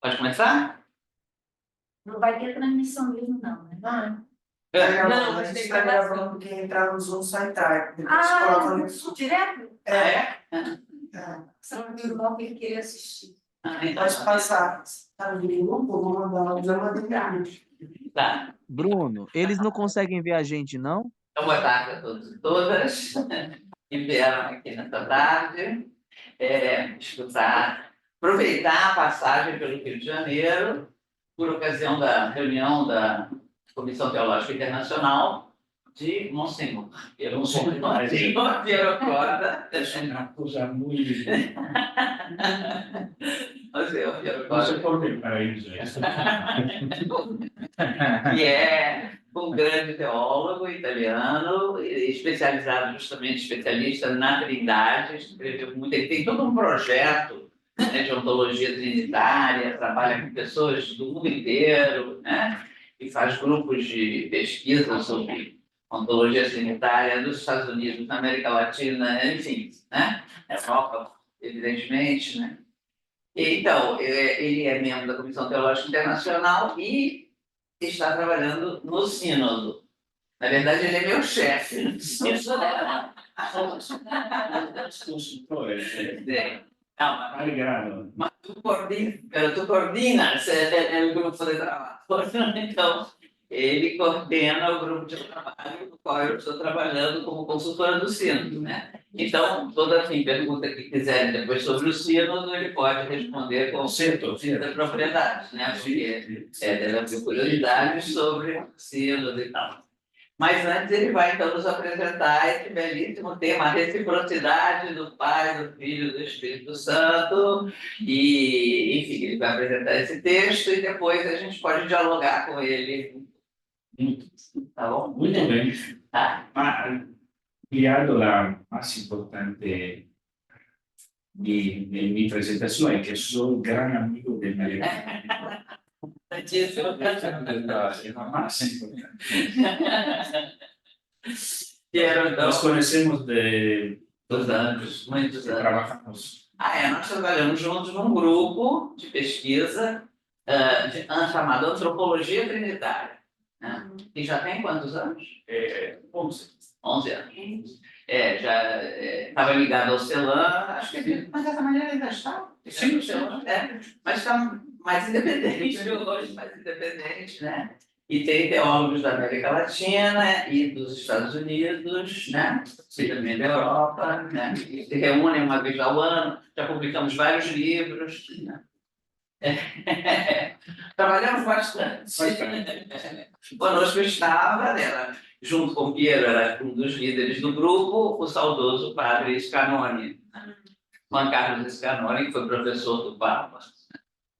Pode começar? Não vai ter transmissão mesmo, não, né? Não, a gente está gravando porque entrar no Zoom só entrar. Depois Ah, coloca no Zoom. direto? É? Só no irmão que ele queria assistir. Então Pode passar. Tá no grupo, vou mandar, já mandei pra mim. tá. Bruno, eles não conseguem ver a gente, não? Então, boa tarde a todos e todas que vieram aqui nesta tarde escutar, aproveitar a passagem pelo Rio de Janeiro, por ocasião da reunião da Comissão Teológica Internacional de Monsenhor Piero Costa. Es una cosa muy... Monsenhor Piero No sé Costa, por qué para ellos esto. que é um grande teólogo italiano, especializado justamente, especialista na Trindade, escreveu muito, ele tem todo um projeto, né, de ontologia trinitária, trabalha com pessoas do mundo inteiro, né, e faz grupos de pesquisa sobre ontologia trinitária dos Estados Unidos, na América Latina, enfim, né, Europa, evidentemente, né. Então, ele é membro da Comissão Teológica Internacional e está trabalhando no Sínodo. Na verdade, ele é meu chefe no Sínodo. Consultores, Não, Malgrado. mas tu coordenas o grupo de trabalho. Então, ele coordena o grupo de trabalho no qual eu estou trabalhando como consultora do Sínodo, né? Então, toda pergunta que quiserem depois sobre o Sínodo, ele pode responder com Certo, certa propriedade, né? Porque deve haver curiosidades sobre o Sínodo e tal. Mas antes ele vai então nos apresentar esse belíssimo tema, a reciprocidade do Pai, do Filho e do Espírito Santo. E, enfim, ele vai apresentar esse texto e depois a gente pode dialogar com ele. Tá bom? Muito bem. Tá. Ma guiado la más importante di mi presentazione è che sono un gran amigo del Maria. Disso. Es la más importante. Quero, então, Nos conocemos de dos anos, muitos anos. trabajamos. Nós trabalhamos juntos num grupo de pesquisa chamado Antropologia Trinitária, né? E já tem quantos anos? 11. 11 anos. Já estava ligado ao CELAM, acho que mas dessa maneira ainda está. Sim, Mas está mais independente hoje, mais independente, né? E tem teólogos da América Latina e dos Estados Unidos, né? E também da Europa, né? E se reúnem uma vez ao ano, já publicamos vários livros, né? Trabalhamos bastante. Conosco estava, junto com o Piero, era um dos líderes do grupo, o saudoso padre Scanoni, Juan Carlos Scanoni, que foi professor do Papa,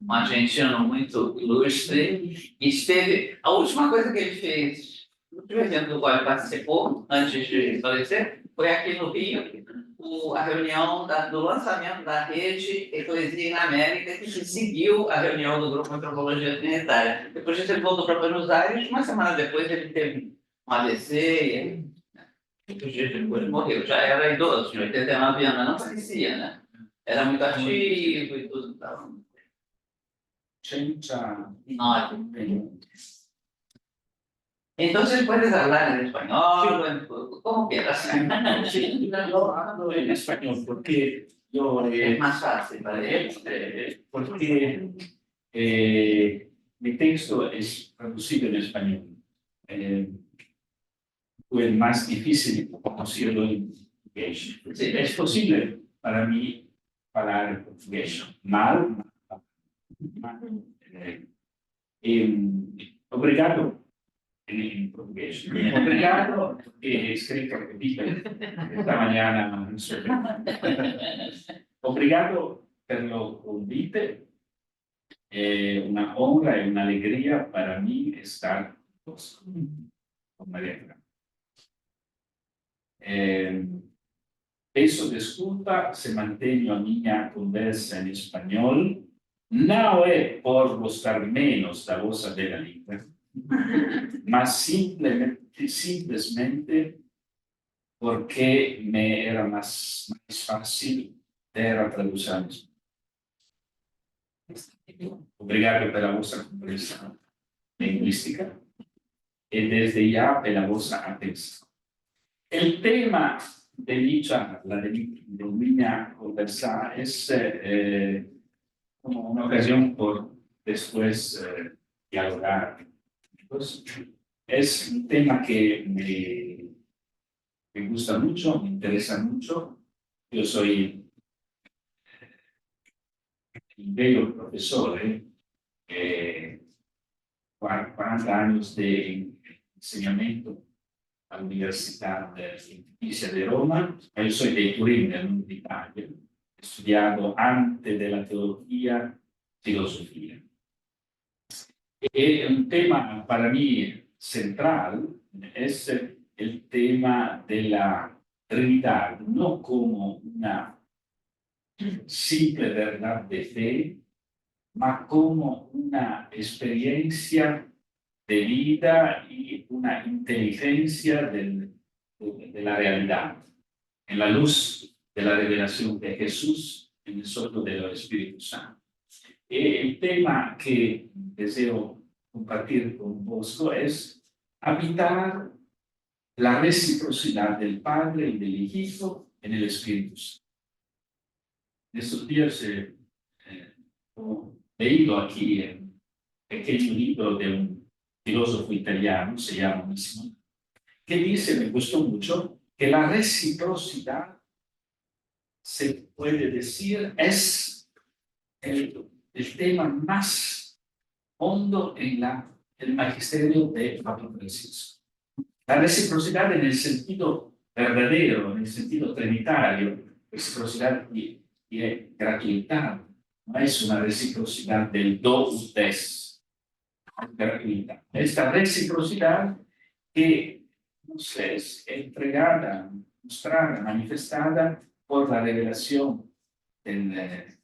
um argentino muito ilustre, e esteve. A última coisa que ele fez, no evento do qual ele participou, antes de falecer, foi aqui no Rio, a reunião do lançamento da rede Eclesia na América, que seguiu a reunião do Grupo Antropologia Trinitária. Depois disso, ele voltou para Buenos Aires, uma semana depois ele teve um AVC, e muitos dias depois morreu. Já era idoso, tinha 89 anos, mas não parecia, né? Era muito ativo e tudo e tal. 9. Entonces puedes hablar en español, como quieras. Yo hablo en español porque yo Es más fácil para él. porque mi texto es traducido en español. Fue el más difícil conocerlo en portugués. Sí. Es posible para mí hablar en portugués. Mal. Obrigado en portugués. Obrigado, he escrito esta mañana. Obrigado per lo convite. Una honra y una alegría para mí estar con María. Peço desculpa se mantenho a minha conversa em espanhol. Não é por gostar menos da vossa bela língua, mas simplesmente porque me era mais fácil ter a tradução. Obrigado per la vostra comprensione linguistica e desde ya per la vostra atención. El tema de dicha, de mi conversar, es como una ocasión por después dialogar. Pues, es un tema que me gusta mucho, me interesa mucho. Yo soy un bello profesor, 40 años de enseñamiento a la Universidad Pontificia de Roma. Yo soy de Turín, en Italia. He estudiado antes de la teología, filosofía. Y un tema para mí central es el tema de la Trinidad, no como una simple verdad de fe, ma como una experiencia de vida y una inteligencia de la realidad, en la luz de la revelación de Jesús en el soplo del Espíritu Santo. El tema que deseo compartir con vos es habitar la reciprocidad del Padre y del Hijo en el Espíritu Santo. En estos días he leído aquí un pequeño libro de un filósofo italiano, se llama mismo, que dice, me gustó mucho, que la reciprocidad, se puede decir, es el tema más hondo en el magisterio de Papa Francisco. La reciprocidad en el sentido verdadero, en el sentido trinitario, reciprocidad y gratuidad, no es una reciprocidad del do ut des, gratuita. Esta reciprocidad que nos es entregada, mostrada, manifestada por la revelación del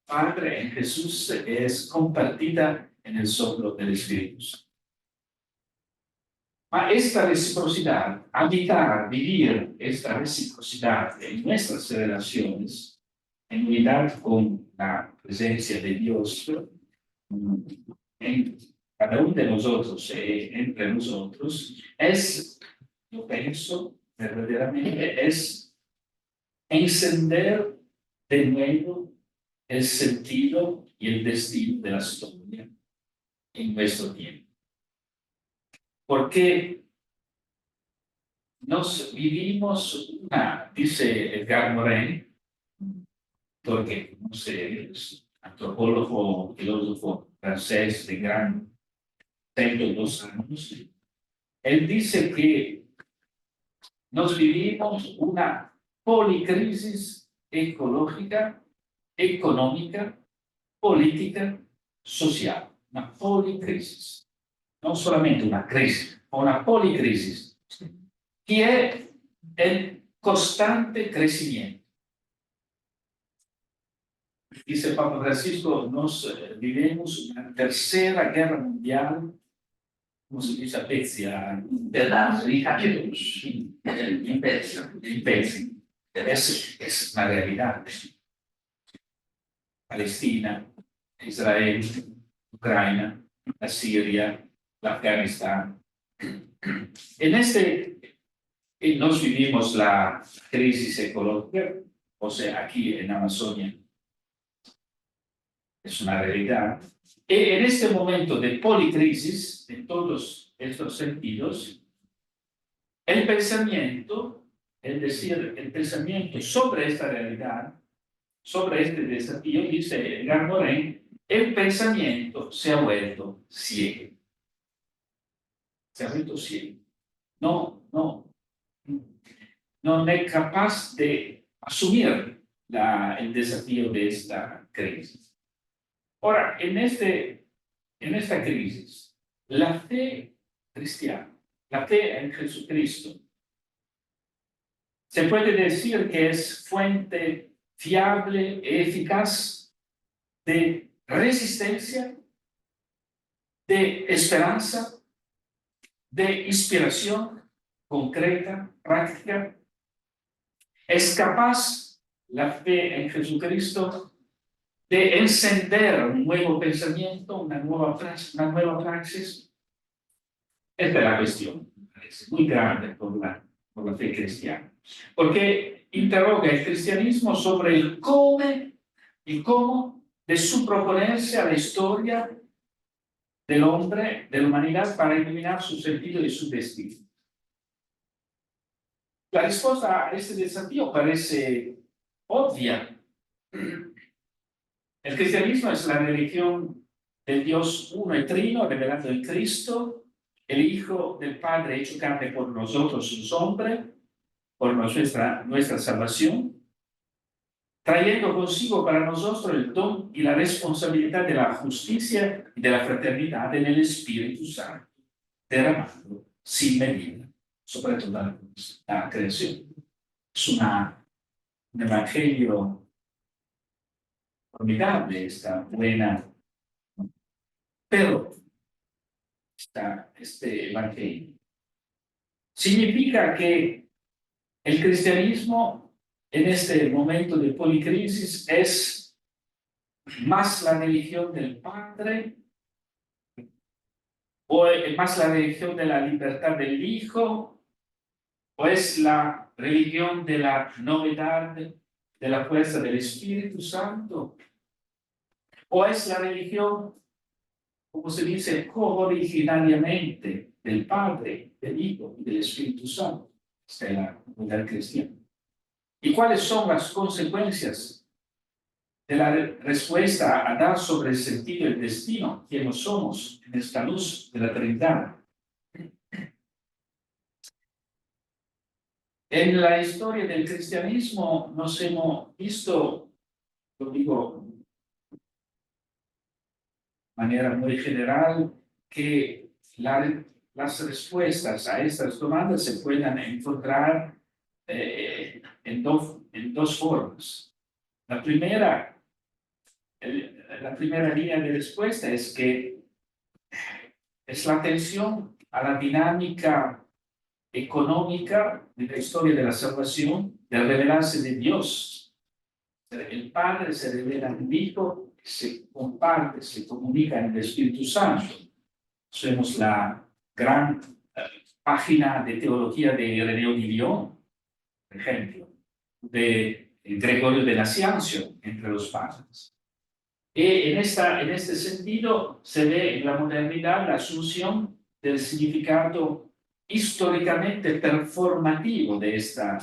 Padre en Jesús, es compartida en el soplo del Espíritu Santo. Esta reciprocidad, habitar, vivir esta reciprocidad en nuestras relaciones, en unidad con la presencia de Dios en cada uno de nosotros, entre nosotros, es, yo pienso, verdaderamente, es encender de nuevo el sentido y el destino de la historia en nuestro tiempo. Porque nos vivimos dice Edgar Morin, porque no sé, es antropólogo, filósofo francés de gran 102 años, él dice que nos vivimos una policrisis ecológica, económica, política, social, una policrisis. No solamente una crisis, una policrisis, que es el constante crecimiento. Dice Papa Francisco, nos vivimos una tercera guerra mundial, como se dice, apecia, Pedaços e capítulos. imbécil. Es una realidad. Palestina, Israel, Ucrania, la Siria, Afganistán. Nos vivimos la crisis ecológica, o sea, aquí en Amazonia es una realidad. Y en este momento de policrisis, en todos estos sentidos, el pensamiento, es decir, el pensamiento sobre esta realidad, sobre este desafío, dice Edgar Morin, el pensamiento se ha vuelto ciego. Se ha vuelto ciego. No es capaz de asumir el desafío de esta crisis. Ahora, en esta crisis, la fe cristiana, la fe en Jesucristo, se puede decir que es fuente fiable e eficaz de resistencia, de esperanza, de inspiración concreta, práctica. Es capaz la fe en Jesucristo de encender un nuevo pensamiento, una nueva praxis. Esta es la cuestión, me parece, muy grande por la fe cristiana, porque interroga el cristianismo sobre el cómo de su proponerse a la historia del hombre, de la humanidad, para iluminar su sentido y su destino. La respuesta a este desafío parece obvia. El cristianismo es la religión del Dios uno y trino, revelado en Cristo, el Hijo del Padre hecho carne por nosotros los hombres, por nuestra salvación, trayendo consigo para nosotros el don y la responsabilidad de la justicia y de la fraternidad en el Espíritu Santo, derramado sin medida sobre toda la creación. Es un evangelio formidable, esta buena, pero este evangelio significa que el cristianismo en este momento de policrisis es más la religión del Padre o es más la religión de la libertad del Hijo o es la religión de la novedad, de la fuerza del Espíritu Santo, o es la religión, como se dice, originariamente del Padre, del Hijo y del Espíritu Santo. Esta es la comunidad cristiana. ¿Y cuáles son las consecuencias de la respuesta a dar sobre el sentido y el destino que no somos en esta luz de la Trinidad? En la historia del cristianismo nos hemos visto, lo digo de manera muy general, que las respuestas a estas demandas se pueden encontrar en dos formas. La primera línea de respuesta es que es la atención a la dinámica económica de la historia de la salvación, del revelarse de Dios. El Padre se revela en el Hijo, se comparte, se comunica en el Espíritu Santo. Somos la gran página de teología de Ireneo de Lyon, por ejemplo, de Gregorio de Naciancio, entre los padres. Y en este sentido se ve en la modernidad la asunción del significado históricamente performativo de esta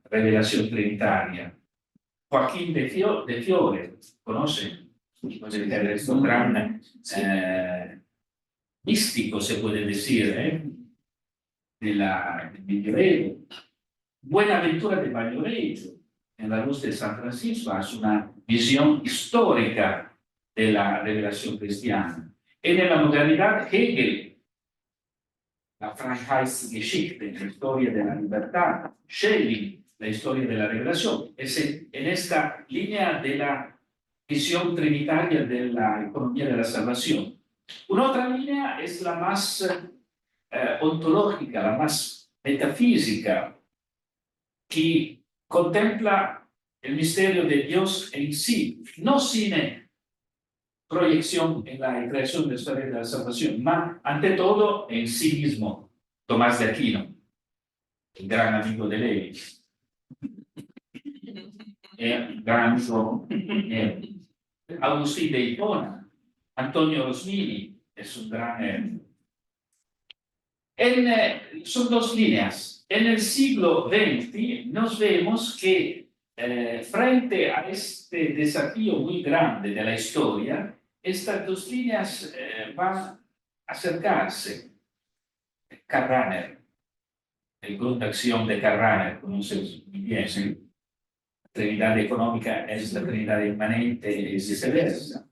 revelación trinitaria. Joaquín de Fiore, ¿conocen? Es un gran místico, se puede decir, del Medioevo. Buenaventura de Vallorejo, en la luz de San Francisco, hace una visión histórica de la revelación cristiana. En la modernidad, Hegel, la Freiheitsgeschichte, la historia de la libertad, Schelling, la historia de la revelación, es en esta línea de la visión trinitaria de la economía de la salvación. Una otra línea es la más ontológica, la más metafísica, que contempla el misterio de Dios en sí, no sin proyección en la creación de la historia de la salvación, mas ante todo en sí mismo. Tomás de Aquino, el gran amigo de Levi, gran amigo Agustín de Hipona, Antonio Rosmini, es un gran... son dos líneas. En el siglo XX nos vemos que frente a este desafío muy grande de la historia, estas dos líneas van a acercarse. Carraner, el Grundaktion de Carraner, conoces muy bien, ¿sí? La Trinidad económica es la Trinidad inmanente y viceversa.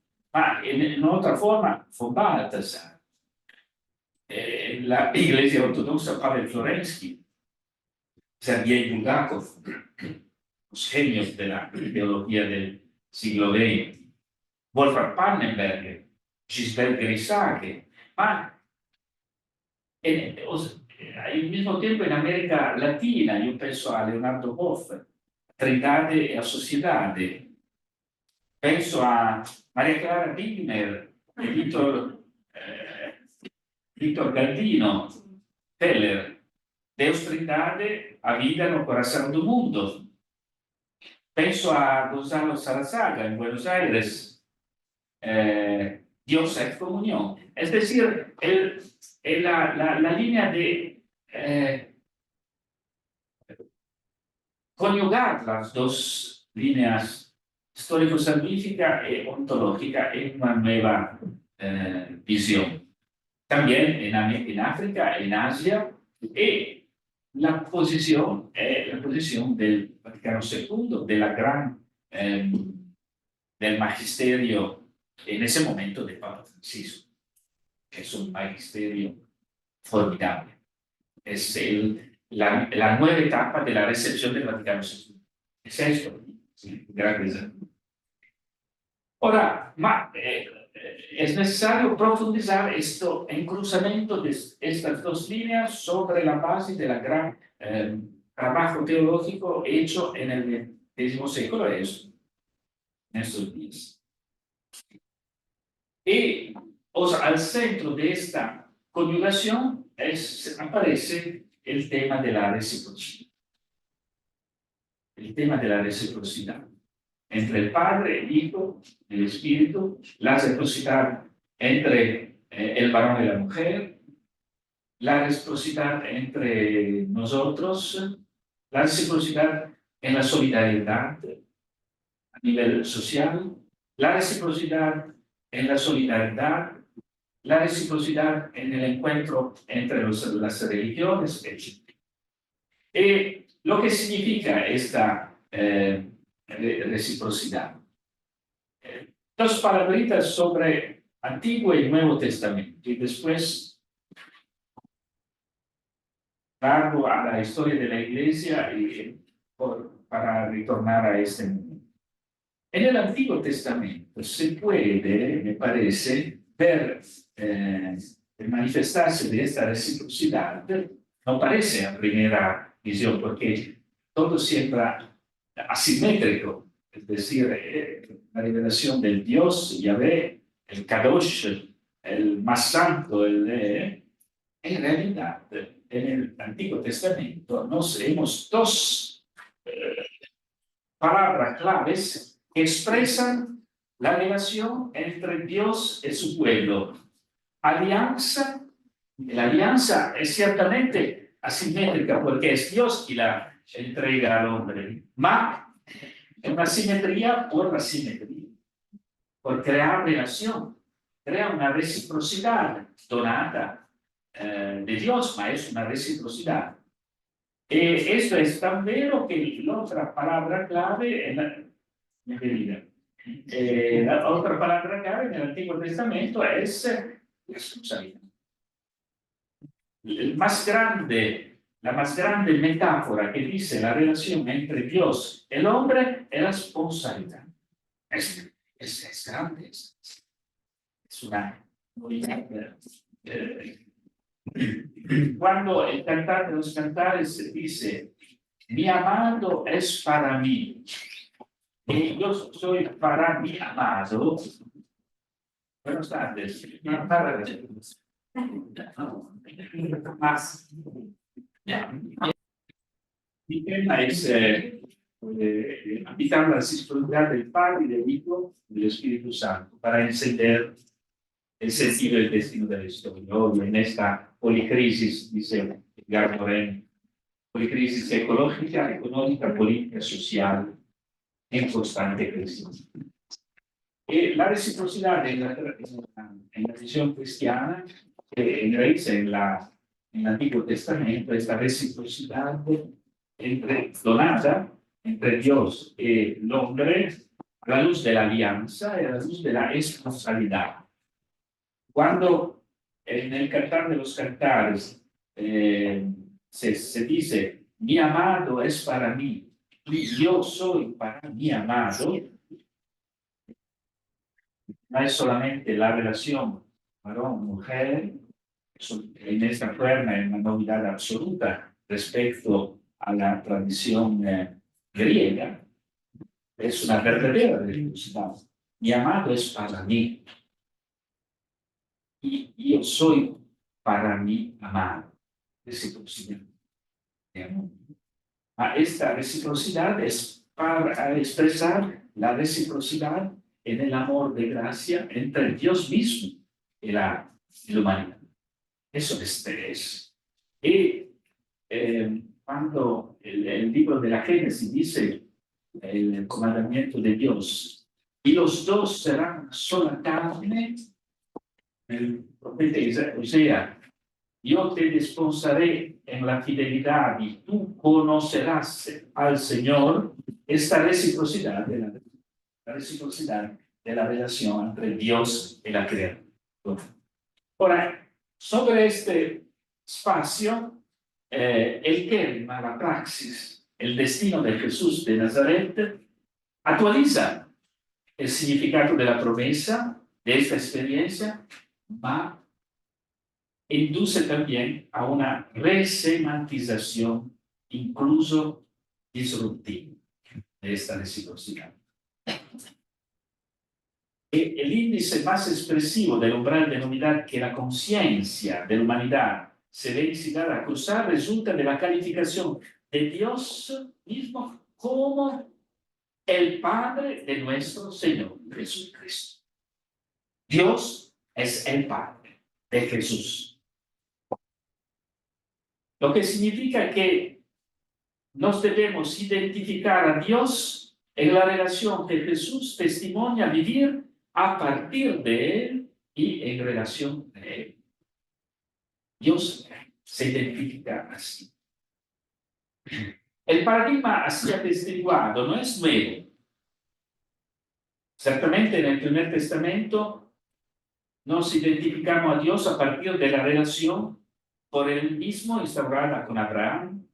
En otra forma, von Balthasar, la Iglesia Ortodoxa Pavel Florensky, Sergei Bulgakov, los genios de la teología del siglo XX, Wolfgang Pannenberger, Gisbert Grisake, al mismo tiempo en América Latina, yo pienso a Leonardo Boff, Trindade e a Sociedade, penso a Maria Clara Wigner e Victor Galdino, Teller, de austeridade a vida no coração do mundo. Penso a Gonzalo Sarazaga en Buenos Aires, Dios es comunión. Es decir, la línea de conjugar las dos líneas histórico-salvífica y ontológica en una nueva visión. También en África, en Asia, y la posición del Vaticano II, de la gran, del magisterio en ese momento de Papa Francisco, que es un magisterio formidable. Es la nueva etapa de la recepción del Vaticano II. Es esto, sí, gracias. Ahora, es necesario profundizar esto en cruzamiento de estas dos líneas sobre la base del gran trabajo teológico hecho en el X siglo, en estos días. Y al centro de esta conjugación aparece el tema de la reciprocidad. El tema de la reciprocidad entre el Padre, el Hijo, el Espíritu, la reciprocidad entre el varón y la mujer, la reciprocidad entre nosotros, la reciprocidad en la solidaridad a nivel social, la reciprocidad en la solidaridad, la reciprocidad en el encuentro entre las religiones, etc. Y lo que significa esta reciprocidad. Dos palabritas sobre Antiguo y Nuevo Testamento y después largo a la historia de la Iglesia para retornar a este mundo. En el Antiguo Testamento se puede, me parece, ver el manifestarse de esta reciprocidad. No parece a primera visión porque todo siempre asimétrico, es decir, la revelación del Dios, Yahvé, el Kadosh, el más santo, en realidad, en el Antiguo Testamento nos vemos dos palabras claves que expresan la relación entre Dios y su pueblo. Alianza, la alianza es ciertamente asimétrica porque es Dios quien la entrega al hombre, ma è una simetria por la simetría, por crear relación, crea una reciprocidad donada de Dios, ma es una reciprocidad. Esto es tan vero que la otra palabra clave en la otra palabra clave en el Antiguo Testamento es la responsabilidad. La más grande metáfora que dice la relación entre Dios y el hombre es la responsabilidad. Es grande. Es una novedad. Cuando el Cantar de los Cantares dice, mi amado es para mí, y yo soy para mi amado. Buenas tardes. Más. Mi tema es habitar la sintonía del Padre, del Hijo y del Espíritu Santo para encender el sentido y el destino de la historia. Hoy en esta policrisis, dice Edgar Morin, policrisis ecológica, económica, política, social, en constante crecimiento. La reciprocidad en la visión cristiana, que enraíza en el Antiguo Testamento, esta reciprocidad donada entre Dios y el hombre a la luz de la alianza y a la luz de la responsabilidad. Cuando en el Cantar de los Cantares se dice, mi amado es para mí, y yo soy para mi amado, no es solamente la relación varón-mujer, en esta forma es una novedad absoluta respecto a la tradición griega, es una verdadera religiosidad. mi amado es para mí y yo soy para mi amado. Reciprocidad de amor. Esta reciprocidad es para expresar la reciprocidad en el amor de gracia entre Dios mismo y la humanidad. Eso es. Y cuando el libro de la Génesis dice el comandamiento de Dios, y los dos serán una sola carne, el profeta Oseas, yo te desposaré en la fidelidad y tú conocerás al Señor. Esta reciprocidad la reciprocidad de la relación entre Dios y la creación. Ahora, sobre este espacio, el kerigma, la praxis, el destino de Jesús de Nazaret, actualiza el significado de la promesa, de esta experiencia, va induce también a una resemantización, incluso disruptiva, de esta reciprocidad. El índice más expresivo del umbral de la unidad que la conciencia de la humanidad se ve incitada a cruzar resulta de la calificación de Dios mismo como el Padre de nuestro Señor Jesucristo. Dios es el Padre de Jesús. Lo que significa que nos debemos identificar a Dios en la relación que Jesús testimonia vivir a partir de Él y en relación a Él. Dios se identifica así. El paradigma así atestiguado no es nuevo. Ciertamente en el Primer Testamento nos identificamos a Dios a partir de la relación por él mismo instaurada con Abraham,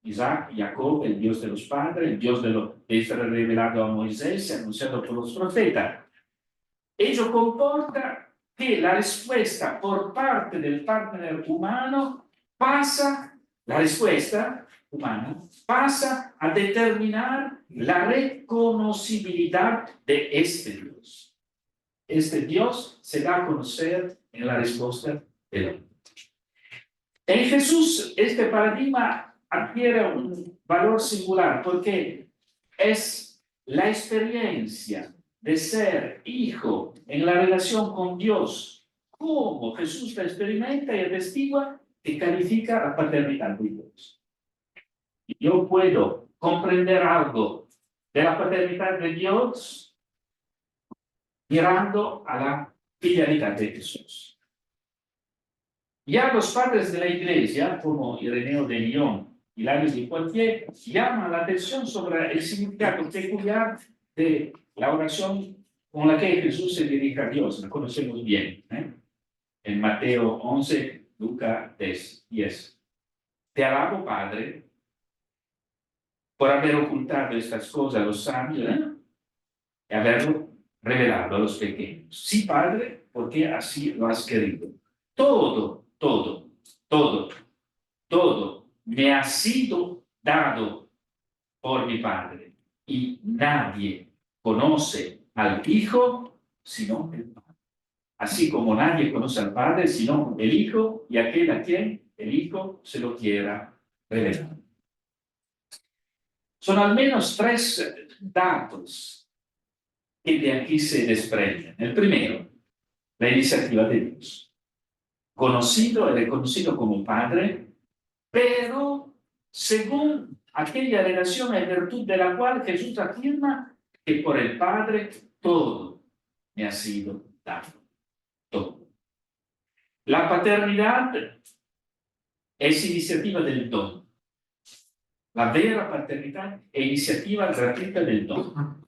Isaac, Jacob, el Dios de los padres, el Dios de Israel revelado a Moisés y anunciado por los profetas. Ello comporta que la respuesta por parte del partner humano la respuesta humana pasa a determinar la reconocibilidad de este Dios. Este Dios se da a conocer en la respuesta del hombre. En Jesús, este paradigma adquiere un valor singular porque es la experiencia de ser hijo en la relación con Dios, como Jesús la experimenta y atestigua, que califica la paternidad de Dios. Yo puedo comprender algo de la paternidad de Dios mirando a la filialidad de Jesús. Ya los padres de la Iglesia, como Ireneo de Lyon y Hilario de Poitiers, llaman la atención sobre el significado peculiar de la oración con la que Jesús se dirige a Dios. La conocemos bien, en Mateo 11, Lucas 10. Te alabo, Padre, por haber ocultado estas cosas a los sabios y haberlo revelado a los pequeños. Sí, Padre, porque así lo has querido. Todo me ha sido dado por mi Padre, y nadie conoce al Hijo sino el Padre. Así como nadie conoce al Padre sino el Hijo y aquel a quien el Hijo se lo quiera revelar. Son al menos 3 datos que de aquí se desprenden. El primero, la iniciativa de Dios. Conocido y reconocido como Padre, pero según aquella relación en virtud de la cual Jesús afirma que por el Padre todo me ha sido dado. Todo. La paternidad es iniciativa del don. La vera paternidad es iniciativa gratuita del don.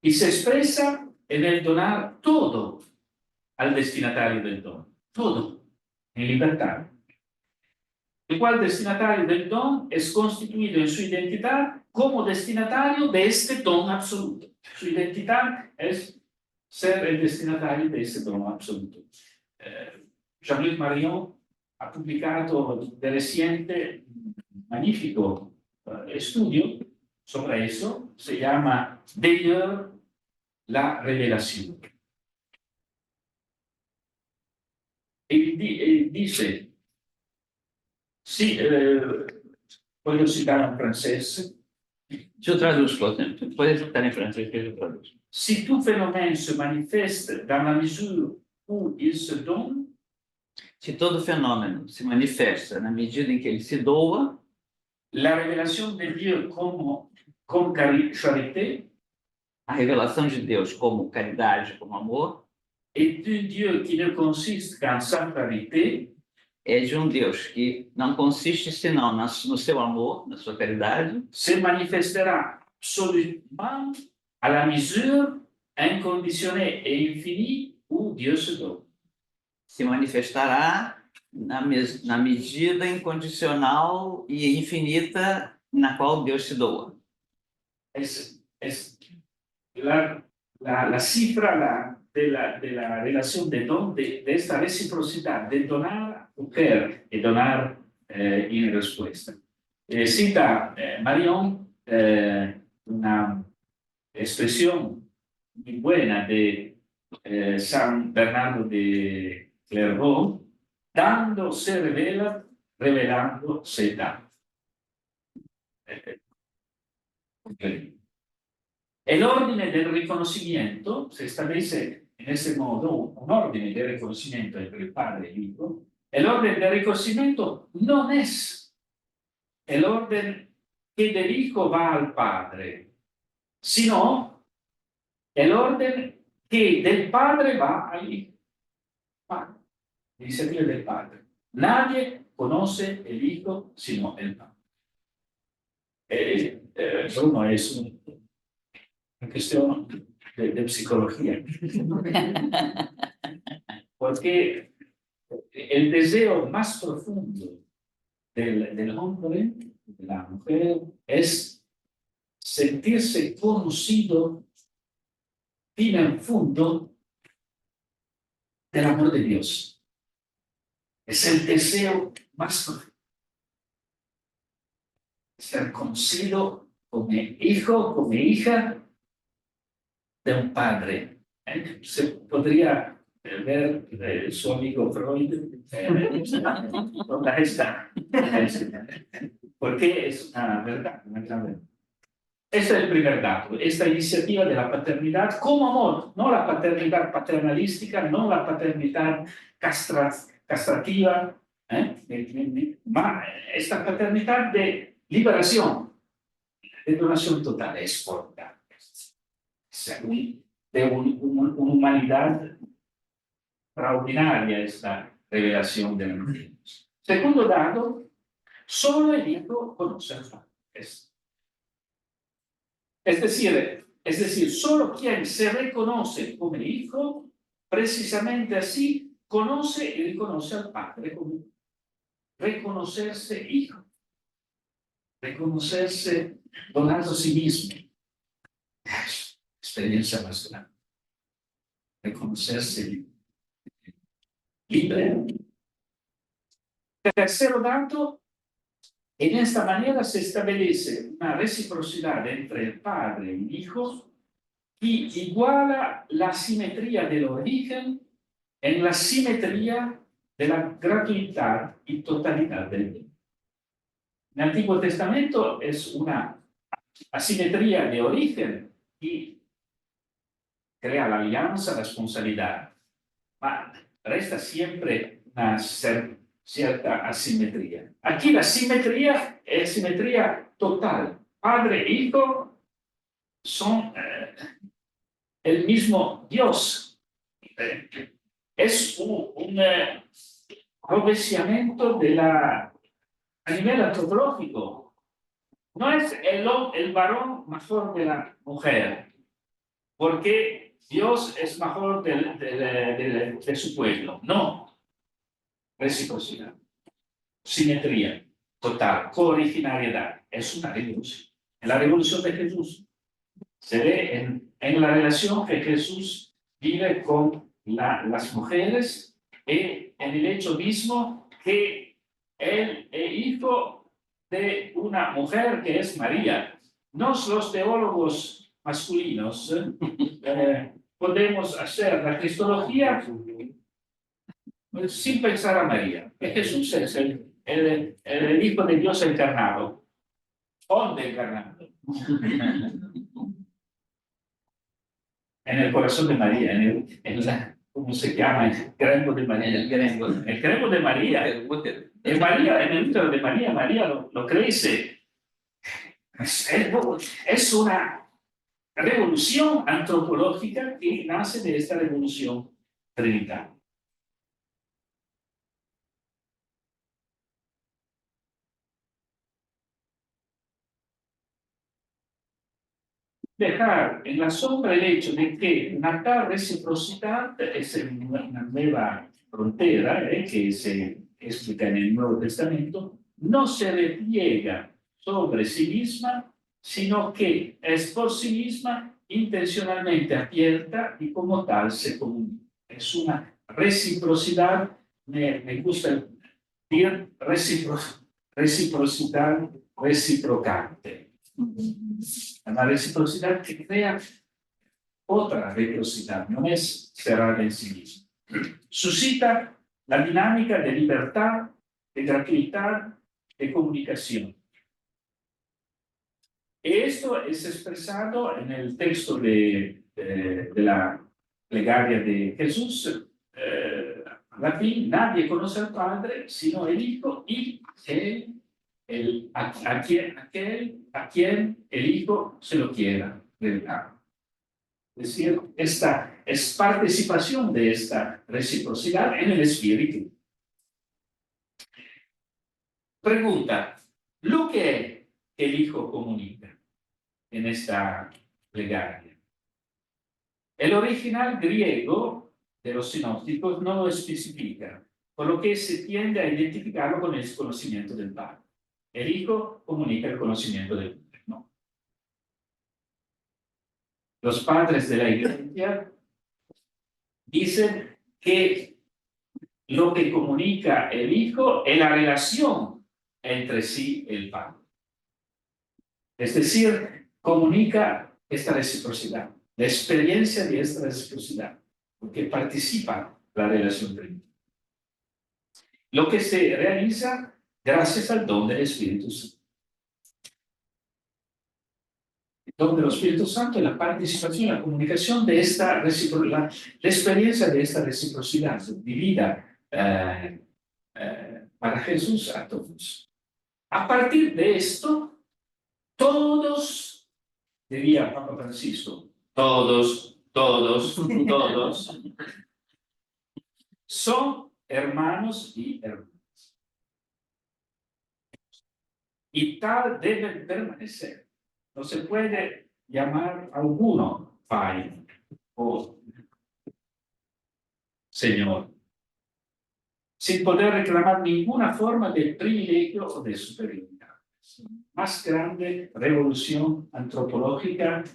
Y se expresa en el donar todo al destinatario del don. Todo, en libertad. El cual destinatario del don es constituido en su identidad como destinatario de este don absoluto. Su identidad es ser el destinatario de este don absoluto. Jean-Luc Marion ha publicado de reciente un magnífico estudio sobre eso. Se llama D'ailleurs la revelación. Y dice, sí, voglio citare un francese, Yo traduzco, puedes estar en francés que yo traduzco. si tout phénomène se manifeste dans la mesure où il se donne, Se todo fenômeno se manifesta na medida em que ele se doa, la révélation de Dieu comme charité a revelação de Deus como caridade, como amor, et d'un Dieu qui ne consiste qu'en sa charité, é de um Deus que não consiste senão no seu amor, na sua caridade, se manifestera absolument à la mesure inconditionnée et infinie où Dieu se donne. se manifestará na medida incondicional e infinita na qual Deus se doa. Es la cifra de la relación de don, de esta reciprocidad, de donar mujer y donar en respuesta. Cita Marion una expresión muy buena de San Bernardo de Clairvaux: dando se revela, revelando se da. El orden del reconocimiento se establece en ese modo, un orden de reconocimiento entre el Padre y el Hijo. El orden de reconocimiento no es el orden que del Hijo va al Padre, sino el orden que del Padre va al Hijo. Iniciativa del Padre. Nadie conoce el Hijo sino el Padre. Bruno es una cuestión de psicología. Porque el deseo más profundo del hombre, de la mujer, es sentirse conocido fin en fondo del amor de Dios. Es el deseo más profundo. Ser conocido como hijo, como hija de un padre. Se podría ver su amigo Freud, ¿dónde está? Porque es una verdad, una gran verdad. Este es el primer dato, esta iniciativa de la paternidad como amor, no la paternidad paternalística, no la paternidad castrativa, ma esta paternidad de liberación, de donación total, es formidable. De una humanidad extraordinaria esta revelación de la mujer. Segundo dato, solo el Hijo conoce al Padre. Es decir, solo quien se reconoce como hijo, precisamente así, conoce y reconoce al Padre como reconocerse hijo, reconocerse donando a sí mismo. Experiencia más grande. Reconocerse libre. Tercero dato, en esta manera se establece una reciprocidad entre el Padre y el Hijo que iguala la simetría del origen en la simetría de la gratuidad y totalidad del bien. En el Antiguo Testamento es una asimetría de origen y crea la alianza, la responsabilidad. Ma resta siempre una cierta asimetría. Aquí la simetría es simetría total. Padre e Hijo son el mismo Dios. Es un revestimiento a nivel antropológico. No es el varón mejor de la mujer, porque Dios es mejor de su pueblo. No. Reciprocidad, simetría total, cooriginariedad. Es una revolución. En la revolución de Jesús se ve en la relación que Jesús vive con las mujeres y en el hecho mismo que él es hijo de una mujer que es María. Los teólogos masculinos, podemos hacer la cristología sin pensar a María. Que Jesús es el Hijo de Dios encarnado. ¿Dónde encarnado? En el corazón de María, ¿cómo se llama? El grembo de María. El grembo. El grembo de María. El útero. En María, en el útero de María, María lo crece. Es una revolución antropológica que nace de esta revolución trinitaria. Dejar en la sombra el hecho de que una tal reciprocidad es una nueva frontera que se explica en el Nuevo Testamento, no se repliega sobre sí misma, sino que es por sí misma intencionalmente abierta y como tal se comunica. Es una reciprocidad, me gusta decir reciprocidad reciprocante. Una reciprocidad que crea otra reciprocidad, no es cerrada en sí misma. Suscita la dinámica de libertad, de gratuidad, de comunicación. Esto es expresado en el texto de la plegaria de Jesús, latín: nadie conoce al Padre sino el Hijo y a quien el Hijo se lo quiera revelar. Es decir, esta es participación de esta reciprocidad en el Espíritu. Pregunta: ¿lo que el Hijo comunica en esta plegaria? El original griego de los sinópticos no lo especifica, por lo que se tiende a identificarlo con el conocimiento del Padre. El Hijo comunica el conocimiento del Padre, ¿no? Los padres de la Iglesia dicen que lo que comunica el Hijo es la relación entre sí y el Padre. Es decir, comunica esta reciprocidad, la experiencia de esta reciprocidad, porque participa la relación trinitaria. Lo que se realiza gracias al don del Espíritu Santo. El don del Espíritu Santo es la participación, la comunicación de esta reciprocidad, la experiencia de esta reciprocidad vivida para Jesús a todos. A partir de esto, todos, diría Papa Francisco, todos, son hermanos y hermanas. Y tal deben permanecer. No se puede llamar a alguno Pai o Señor, sin poder reclamar ninguna forma de privilegio o de superioridad. Más grande revolución antropológica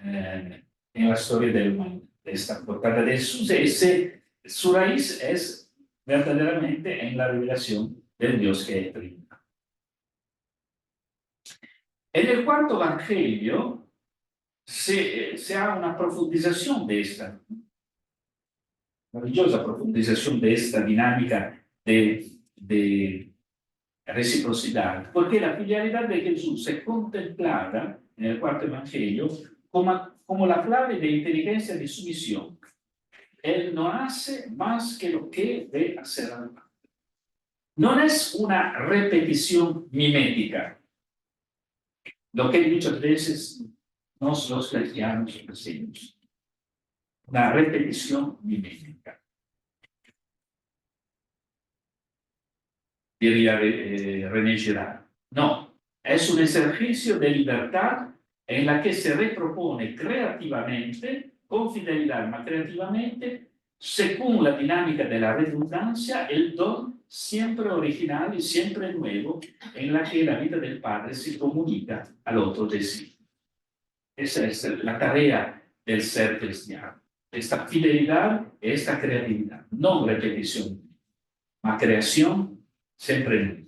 en la historia del mundo. Esta portada de su raíz es verdaderamente en la revelación del Dios que es Trinidad. En el cuarto evangelio se ha una profundización de esta, maravillosa profundización de esta dinámica de reciprocidad, porque la filialidad de Jesús es contemplada en el cuarto evangelio como la clave de inteligencia de su misión. Él no hace más que lo que debe hacer al Padre. No es una repetición mimética, lo que muchas veces los cristianos decimos. Una repetición mimética. Diría René Girard. No, es un ejercicio de libertad en la que se repropone creativamente, con fidelidad, ma creativamente, según la dinámica de la redundancia, el don siempre original y siempre nuevo en la que la vida del Padre se comunica al otro de sí. Esa es la tarea del ser cristiano. Esta fidelidad, esta creatividad, no repetición, ma creación siempre nueva.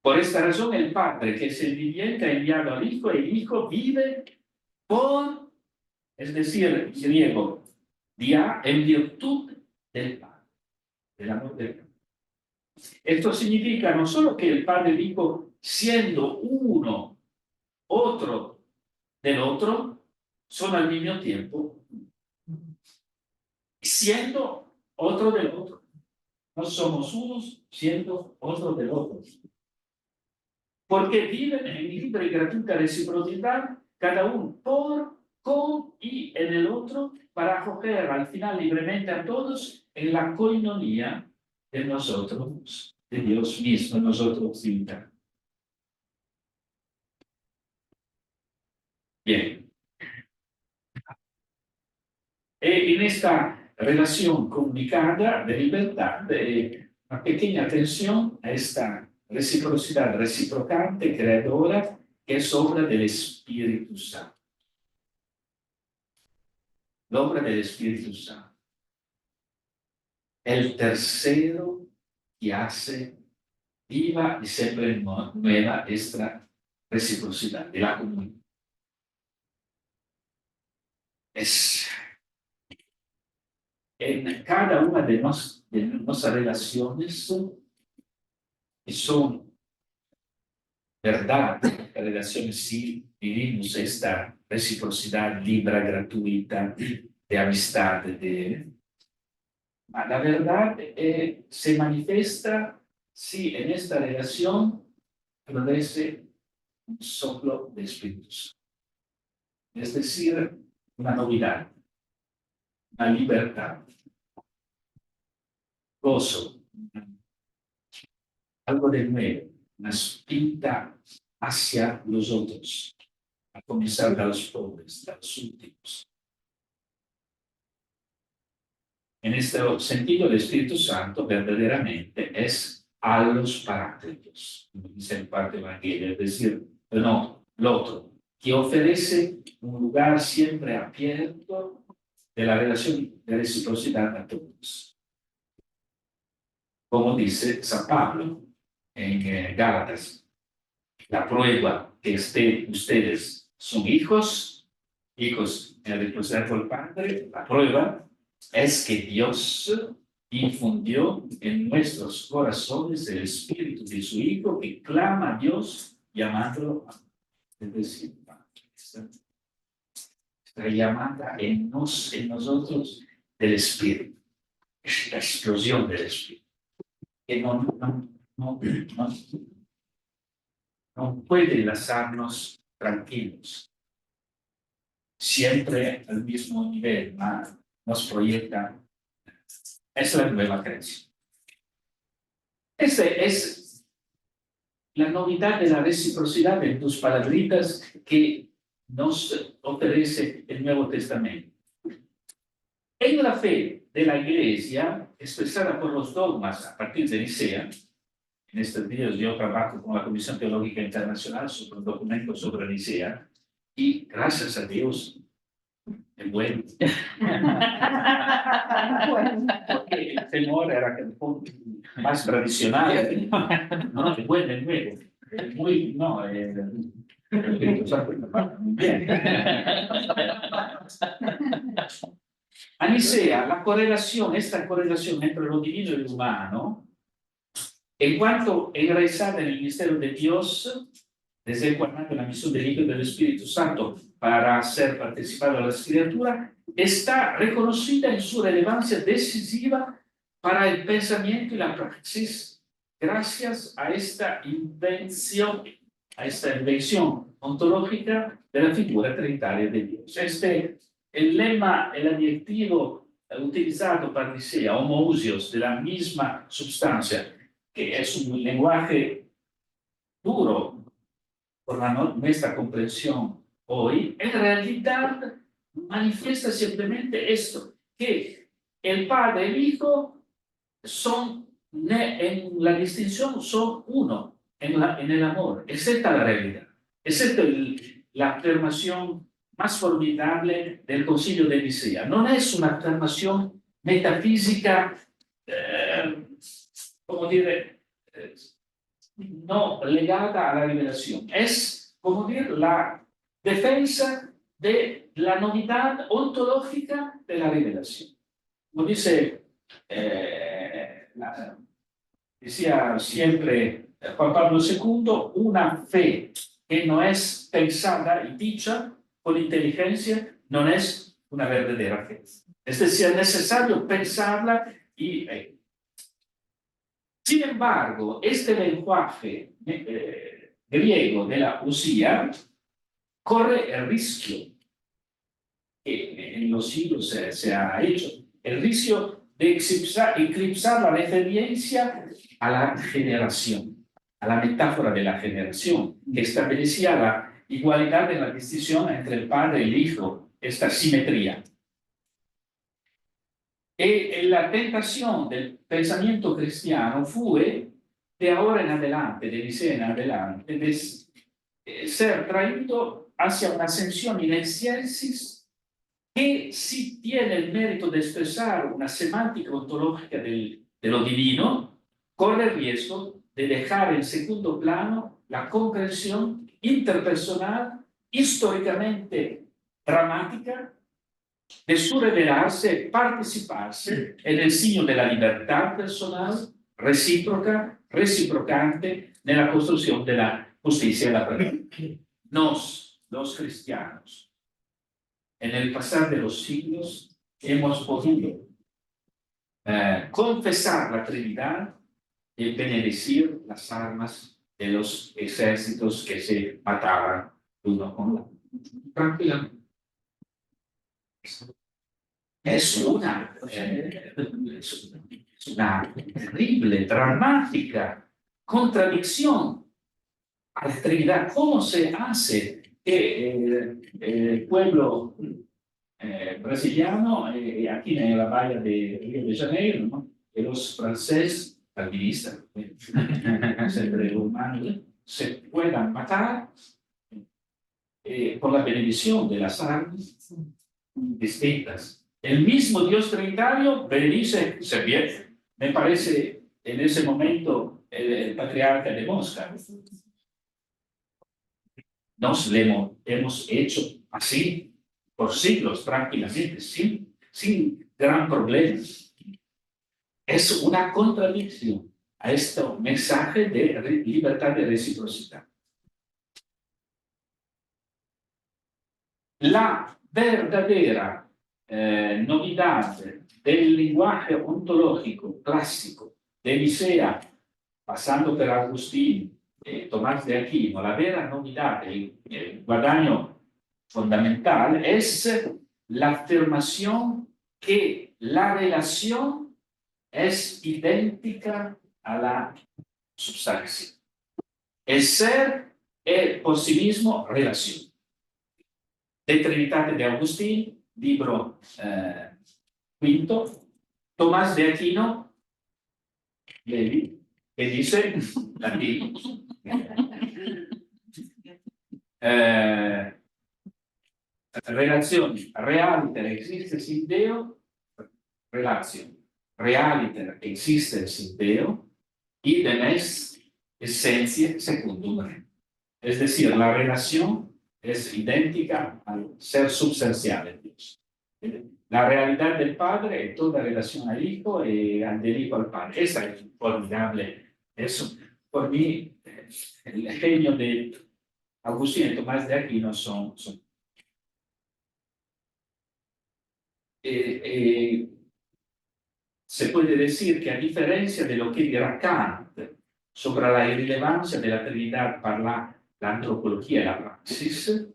Por esta razón el Padre, que es el viviente, ha enviado al Hijo, y el Hijo vive por, es decir, en griego, dia, en virtud del Padre, del amor del Padre. Esto significa no solo que el Padre dijo, siendo uno, otro del otro, son al mismo tiempo, siendo otro del otro. No somos unos, siendo otro del otro. Porque viven en libre y gratuita reciprocidad, cada uno por, con y en el otro, para acoger al final libremente a todos en la coinonía de nosotros, de Dios mismo, nosotros mismos. Bien. En esta relación comunicada de libertad, una pequeña atención a esta reciprocidad reciprocante, creadora, que es obra del Espíritu Santo. La obra del Espíritu Santo. El tercero que hace viva y siempre nueva esta reciprocidad de la comunión. Es en cada una de nuestras relaciones que son verdad, relaciones sí vivimos esta reciprocidad libre, gratuita, de amistad, la verdad se manifiesta si en esta relación florece un soplo de Espíritu Santo. Es decir, una novedad, una libertad, gozo, algo de nuevo, una pinta hacia los otros, a comenzar de los pobres, de los últimos. En este sentido, el Espíritu Santo verdaderamente es a los paráclitos, como dice el parte Evangelio, es decir, no, el otro, que ofrece un lugar siempre abierto de la relación de reciprocidad a todos. Como dice San Pablo en Gálatas, la prueba que ustedes son hijos en la reciprocidad con el Padre, la prueba es que Dios infundió en nuestros corazones el espíritu de su Hijo que clama a Dios llamándolo, es decir, esta llamada en nosotros del espíritu, la explosión del espíritu, que no puede enlazarnos tranquilos, siempre al mismo nivel, nos proyecta. Es la nueva creación. Esta es la novedad de la reciprocidad en tus palabritas que nos ofrece el Nuevo Testamento. En la fe de la Iglesia, expresada por los dogmas a partir de Nicea, en estos días yo trabajo con la Comisión Teológica Internacional sobre un documento sobre Nicea, y gracias a Dios, es bueno. Porque el temor era que un poco más tradicional, no, es bueno, es nuevo. Muy, no, bien. A Nicea, esta correlación entre lo divino y lo humano, en cuanto enraizada en el misterio de Dios, desde el cual nace la misión del Hijo y del Espíritu Santo para ser participado de la criatura, está reconocida en su relevancia decisiva para el pensamiento y la praxis, gracias a esta invención ontológica de la figura trinitaria de Dios. El lema, el adjetivo utilizado para Nicea, homoousios, de la misma sustancia, que es un lenguaje duro por nuestra comprensión hoy, en realidad manifiesta simplemente esto, que el Padre y el Hijo son, en la distinción, son uno en el amor, excepto la realidad, excepto la afirmación más formidable del Concilio de Nicea. No es una afirmación metafísica, como dire, no legada a la revelación. Es, como decir, la defensa de la novedad ontológica de la revelación. Como dice, decía siempre Juan Pablo II, una fe que no es pensada y dicha con inteligencia no es una verdadera fe. Es decir, es necesario pensarla y... sin embargo, este lenguaje griego de la poesía corre el riesgo, que en los siglos se ha hecho, el riesgo de eclipsar la referencia a la generación, a la metáfora de la generación, que establecía la igualdad en la distinción entre el padre y el hijo, esta simetría. Y la tentación del pensamiento cristiano fue, de ahora en adelante, de Nicea en adelante, de ser traído hacia una ascensión in excelsis que sí tiene el mérito de expresar una semántica ontológica de lo divino, corre el riesgo de dejar en segundo plano la comprensión interpersonal históricamente dramática de su revelarse, participarse en el signo de la libertad personal, recíproca, reciprocante, nella costruzione della giustizia e la perdón. Nos, los cristianos, en el pasar de los siglos, hemos podido confesar la Trinidad y benedecir las armas de los ejércitos que se mataban uno con el otro. Tranquilamente. Es una terrible, dramática contradicción a la Trinidad. ¿Cómo se hace que el pueblo brasiliano, aquí en la bahía de Río de Janeiro, ¿no? Que los franceses, calvinistas, siempre humanos, se puedan matar por la bendición de las armas distintas? El mismo Dios trinitario bendice, me parece en ese momento el patriarca de Mosca. Nos lo hemos hecho así por siglos tranquilamente, sin gran problema. Es una contradicción a este mensaje de libertad de reciprocidad. La verdadera novedad del lenguaje ontológico clásico de Nicea, pasando por Agustín, Tomás de Aquino, la vera novedad, el guadagno fundamental es la afirmación que la relación es idéntica a la sustancia. El ser es por sí mismo relación. De Trinitate de Agustín, libro quinto, Tomás de Aquino, que dice, latino, relazioni realiter existes in Deo, relazione realiter existes in Deo, idem est essentiae secundum re. Es decir, la relación es idéntica al ser substancial de Dios. La realidad del Padre es toda relación al Hijo y del Hijo al Padre. Esa es formidable. Eso, por mí, el genio de Agustín y Tomás de Aquino son se puede decir que a diferencia de lo que dirá Kant sobre la irrelevancia de la Trinidad para la antropología y la praxis,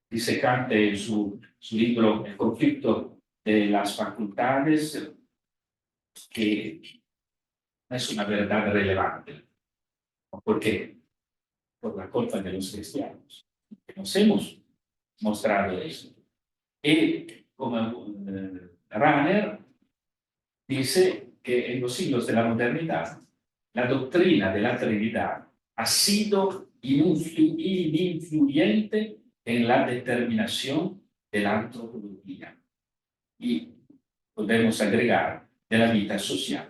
dice Kant en su libro El conflicto de las facultades, que no es una verdad relevante. ¿Por qué? Por la culpa de los cristianos, que nos hemos mostrado eso. Y como Rahner dice que en los siglos de la modernidad, la doctrina de la Trinidad ha sido influyente en la determinación de la antropología y podemos agregar de la vida social.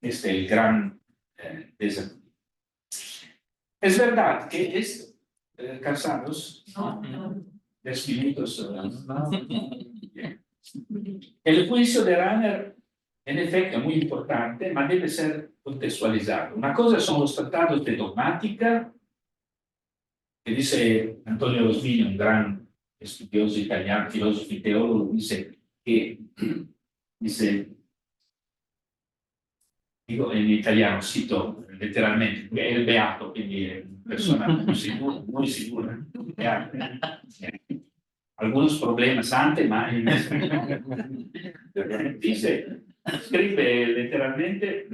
Este es el gran desafío. Es verdad que Casados, 10 minutos. El juicio de Rahner, en efecto, es muy importante, pero debe ser contextualizado. Una cosa son los tratados de dogmática, que dice Antonio Rosmini, un gran estudioso italiano, filósofo y teólogo, dice que, digo en italiano, cito letteralmente, è il beato, quindi è una persona muy segura. Algunos problemas antes, ma dice, escribe literalmente,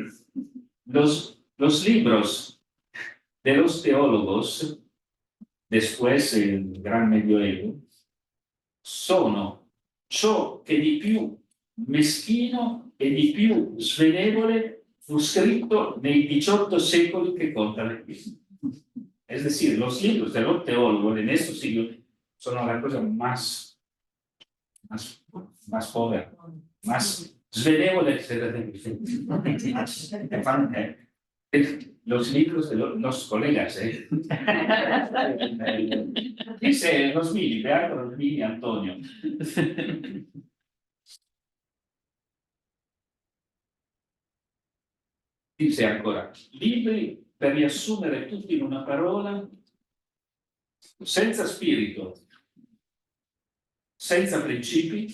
los libros de los teólogos, después el gran medioevo, sono ciò che di più meschino e di più svenevole fu scritto nei 18 secoli que conta la Chiesa. Es decir, los libros de los teólogos en estos siglos son la cosa más pobre, más svenevole los libros de los colegas. Dice Rosmini, Beato Rosmini Antonio. Dice ancora, libri per riassumere tutti in una parola, senza spirito, senza principi,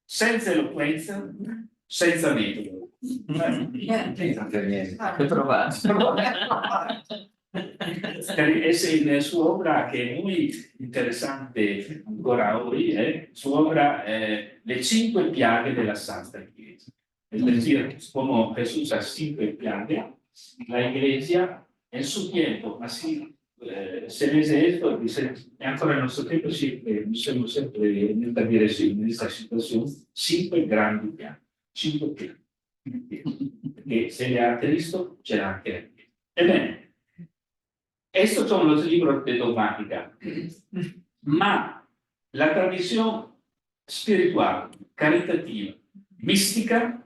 senza eloquenza, senza metodo. Es en su obra que es muy interesante ancora hoy, su obra Le 5 piaghe della Santa Iglesia. Es decir, como Jesús ha 5 piaghe, la Iglesia en su tiempo, así se dice esto, dice, ancora en nuestro tiempo siempre, siamo sempre in questa direzione, in questa situazione, 5 grandi piaghe, 5 piaghe. Perché se le ha Cristo, c'era anche la Chiesa. Ebbene, estos son los libros de dogmática, ma la tradición espiritual, caritativa, mística,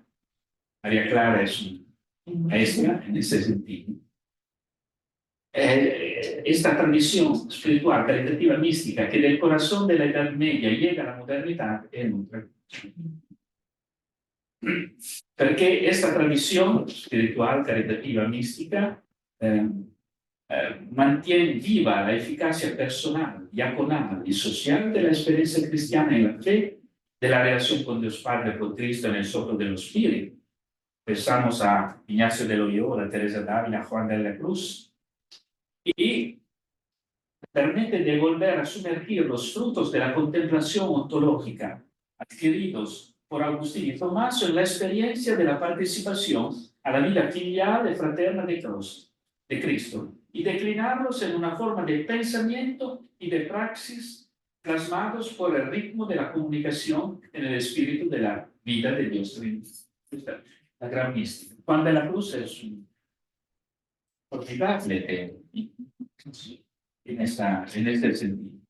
María Clara es una maestra en ese sentido. Esta tradición espiritual, caritativa, mística, que del corazón de la Edad Media llega a la modernidad, es otra cosa. Perché esta tradición espiritual, caritativa, mística, mantiene viva la eficacia personal, diaconal y social de la experiencia cristiana en la fe, de la relación con Dios Padre, con Cristo en el soplo de los espíritus. Pensamos a Ignacio de Loyola, Teresa d'Ávila, Juan de la Cruz, y permite de volver a sumergir los frutos de la contemplación ontológica adquiridos por Agustín y Tomás en la experiencia de la participación a la vida filial y fraterna de Cristo, y declinarlos en una forma de pensamiento y de praxis plasmados por el ritmo de la comunicación en el espíritu de la vida de Dios Trinitario. La gran mística. Juan de la Cruz es un formidable en este sentido.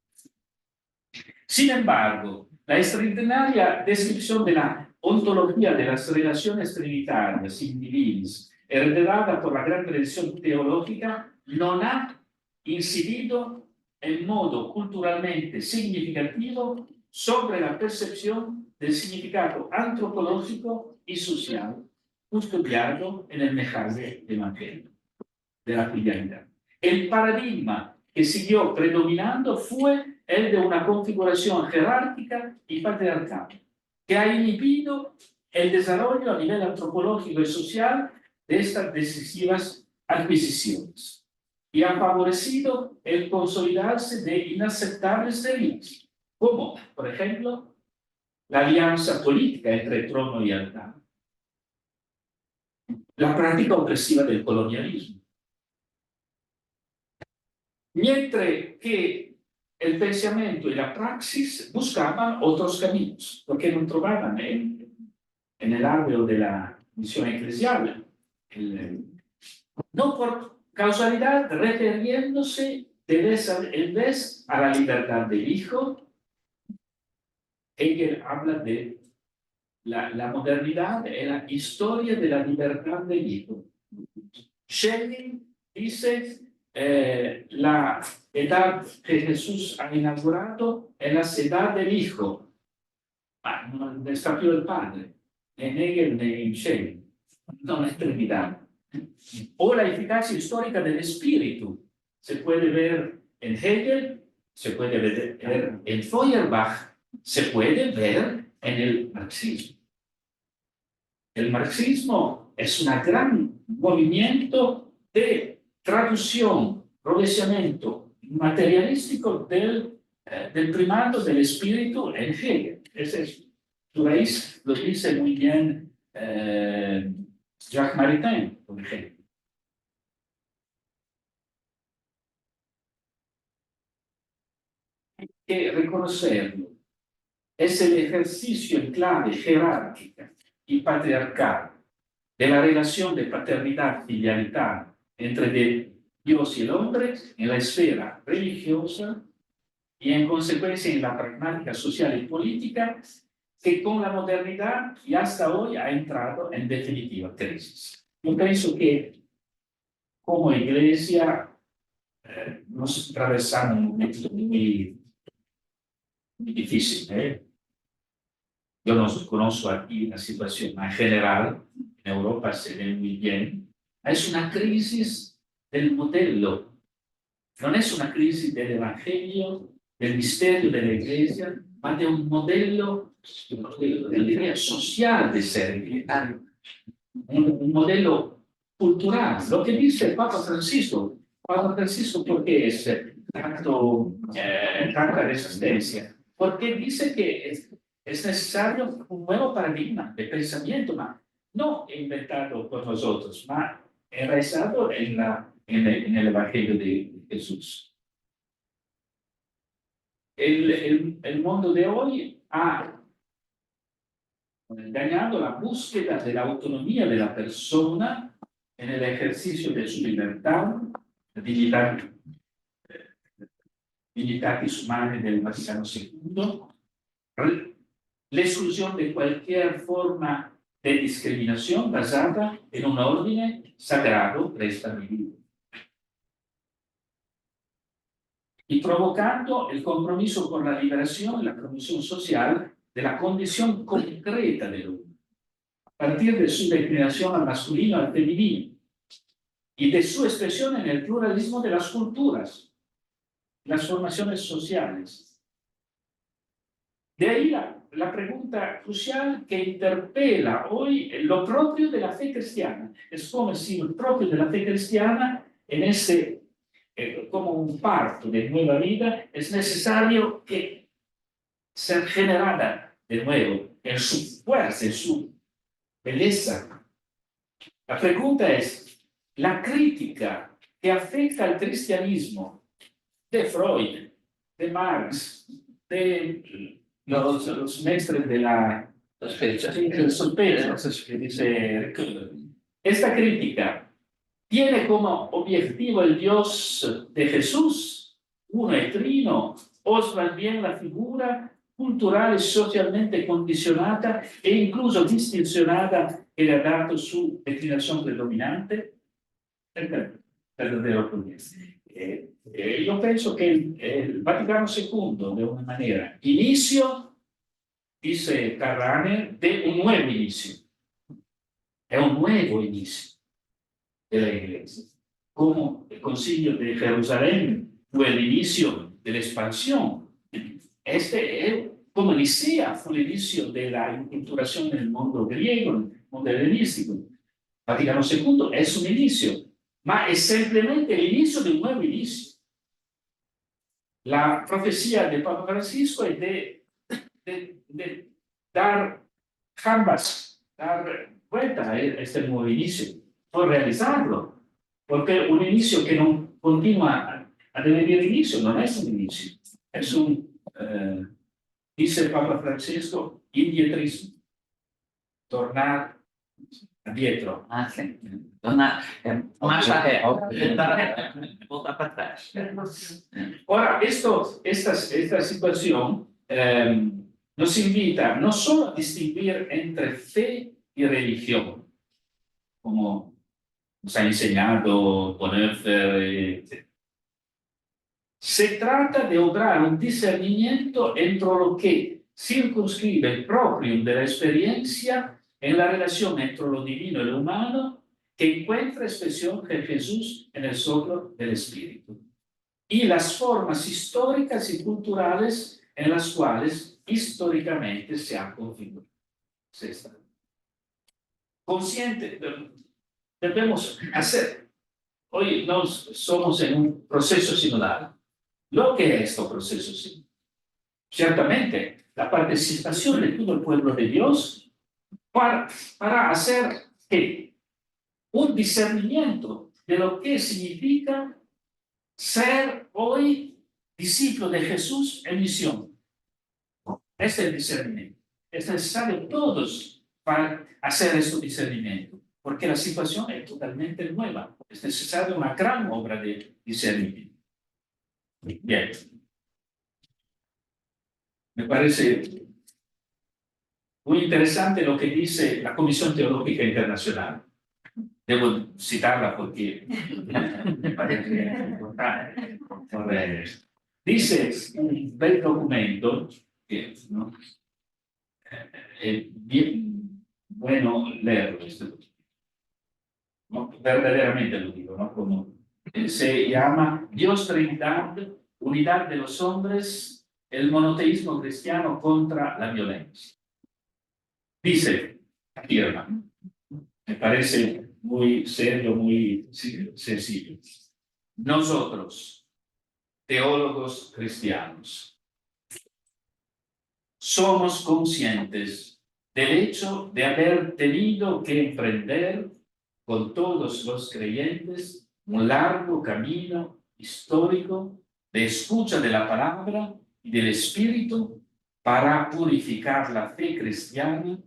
Sin embargo, la extraordinaria descripción de la ontología de las relaciones trinitarias y divinas, heredada por la gran tradición teológica, no ha incidido en modo culturalmente significativo sobre la percepción del significado antropológico y social custodiado en el mensaje evangelio de la filialidad. El paradigma que siguió predominando fue el de una configuración jerárquica y patriarcal, que ha inhibido el desarrollo a nivel antropológico y social de estas decisivas adquisiciones y ha favorecido el consolidarse de inaceptables derivas, como, por ejemplo, la alianza política entre trono y altar, la práctica opresiva del colonialismo, mientras que el pensamiento y la praxis buscaban otros caminos, porque no trovaban en el árbol de la misión eclesial, no por causalidad, refiriéndose en vez a la libertad del hijo. Hegel habla de la modernidad en la historia de la libertad del hijo. Schelling dice la edad que Jesús ha inaugurado en la edad del hijo, no está più el padre, en Hegel ni en Schelling, no es Trinidad. O la eficacia histórica del espíritu se puede ver en Hegel, se puede ver en Feuerbach, se puede ver en el marxismo. El marxismo es un gran movimiento de traducción, procesamiento materialístico del primato del espíritu en Hegel. Tú veis, lo dice muy bien Jacques Maritain, por ejemplo. Hay que reconocerlo. Es el ejercicio en clave jerárquica y patriarcal de la relación de paternidad-filialidad entre Dios y el hombre en la esfera religiosa y en consecuencia en la pragmática social y política que con la modernidad y hasta hoy ha entrado en definitiva crisis. Yo pienso que como iglesia nos atravesamos un momento muy difícil. Yo no conozco aquí una situación más general, en Europa se ve muy bien. Es una crisis del modelo, no es una crisis del evangelio, del misterio de la iglesia, ma de un modelo de la idea social de ser iglesia. Un modelo cultural. Lo que dice el Papa Francisco, ¿por qué es tanta resistencia? Porque dice que es necesario un nuevo paradigma de pensamiento, no inventado por nosotros, mas enraizado en el Evangelio de Jesús. El mundo de hoy ha dañado la búsqueda de la autonomía de la persona en el ejercicio de su libertad, dignitatis humanae del Vaticano II, la exclusión de cualquier forma de discriminación basada en un orden sagrado preestablecido. Y provocando el compromiso con la liberación y la promoción social de la condición concreta del hombre, a partir de su declinación al masculino, al femenino, y de su expresión en el pluralismo de las culturas, las formaciones sociales. De ahí la pregunta crucial que interpela hoy lo propio de la fe cristiana. Es como si lo propio de la fe cristiana, en ese, como un parto de nueva vida, es necesario que sea generada de nuevo en su fuerza, en su belleza. La pregunta es, la crítica que afecta al cristianismo de Freud, de Marx, de los maestros de la sospecha, que dice Ricoeur. Esta crítica tiene como objetivo el Dios de Jesús, uno y trino, o más bien la figura cultural y socialmente condicionada e incluso distincionada que ha dado su declinación predominante. El verdadero problema. Yo pienso que el Vaticano II, de una manera, inicio, dice Carrane, de un nuevo inicio. Es un nuevo inicio de la Iglesia. Como el Concilio de Jerusalén fue el inicio de la expansión. Como Nicea fue el inicio de la inculturación en el mundo griego, en el mundo helenístico. Vaticano II es un inicio, ma es simplemente el inicio de un nuevo inicio. La profecía de Papa Francisco es de dar jambas, dar vuelta a este nuevo inicio, por realizarlo, porque un inicio que no continúa a devenir inicio no es un inicio, es un, dice el Papa Francisco, indietrismo, tornar dietro. Sì. Marcia ré, voltar para trás. Ahora, esta situación nos invita no solo a distinguir entre fe y religión, como nos ha enseñado Bonhoeffer, Se trata de obrar un discernimiento entre lo que circunscribe el propio de la experiencia en la relación entre lo divino y lo humano, que encuentra expresión en Jesús en el soplo del Espíritu, y las formas históricas y culturales en las cuales históricamente se han configurado. Consciente, debemos hacer. Hoy nos somos en un proceso sinodal. Lo que es este proceso sinodal? Ciertamente, la participación de todo el pueblo de Dios para hacer ¿qué? Un discernimiento de lo que significa ser hoy discípulo de Jesús en misión. Este es el discernimiento. Es necesario todos para hacer este discernimiento, porque la situación es totalmente nueva. Es necesaria una gran obra de discernimiento. Bien. Me parece muy interesante lo que dice la Comisión Teológica Internacional. Debo citarla porque me parece importante. Dice un bel documento que ¿no? Es bien bueno leerlo. ¿No? Verdaderamente lo digo, ¿no? Como, se llama Dios Trinidad, Unidad de los Hombres, el monoteísmo cristiano contra la violencia. Dice, afirma, me parece muy serio, muy sencillo. Nosotros, teólogos cristianos, somos conscientes del hecho de haber tenido que emprender con todos los creyentes un largo camino histórico de escucha de la palabra y del Espíritu para purificar la fe cristiana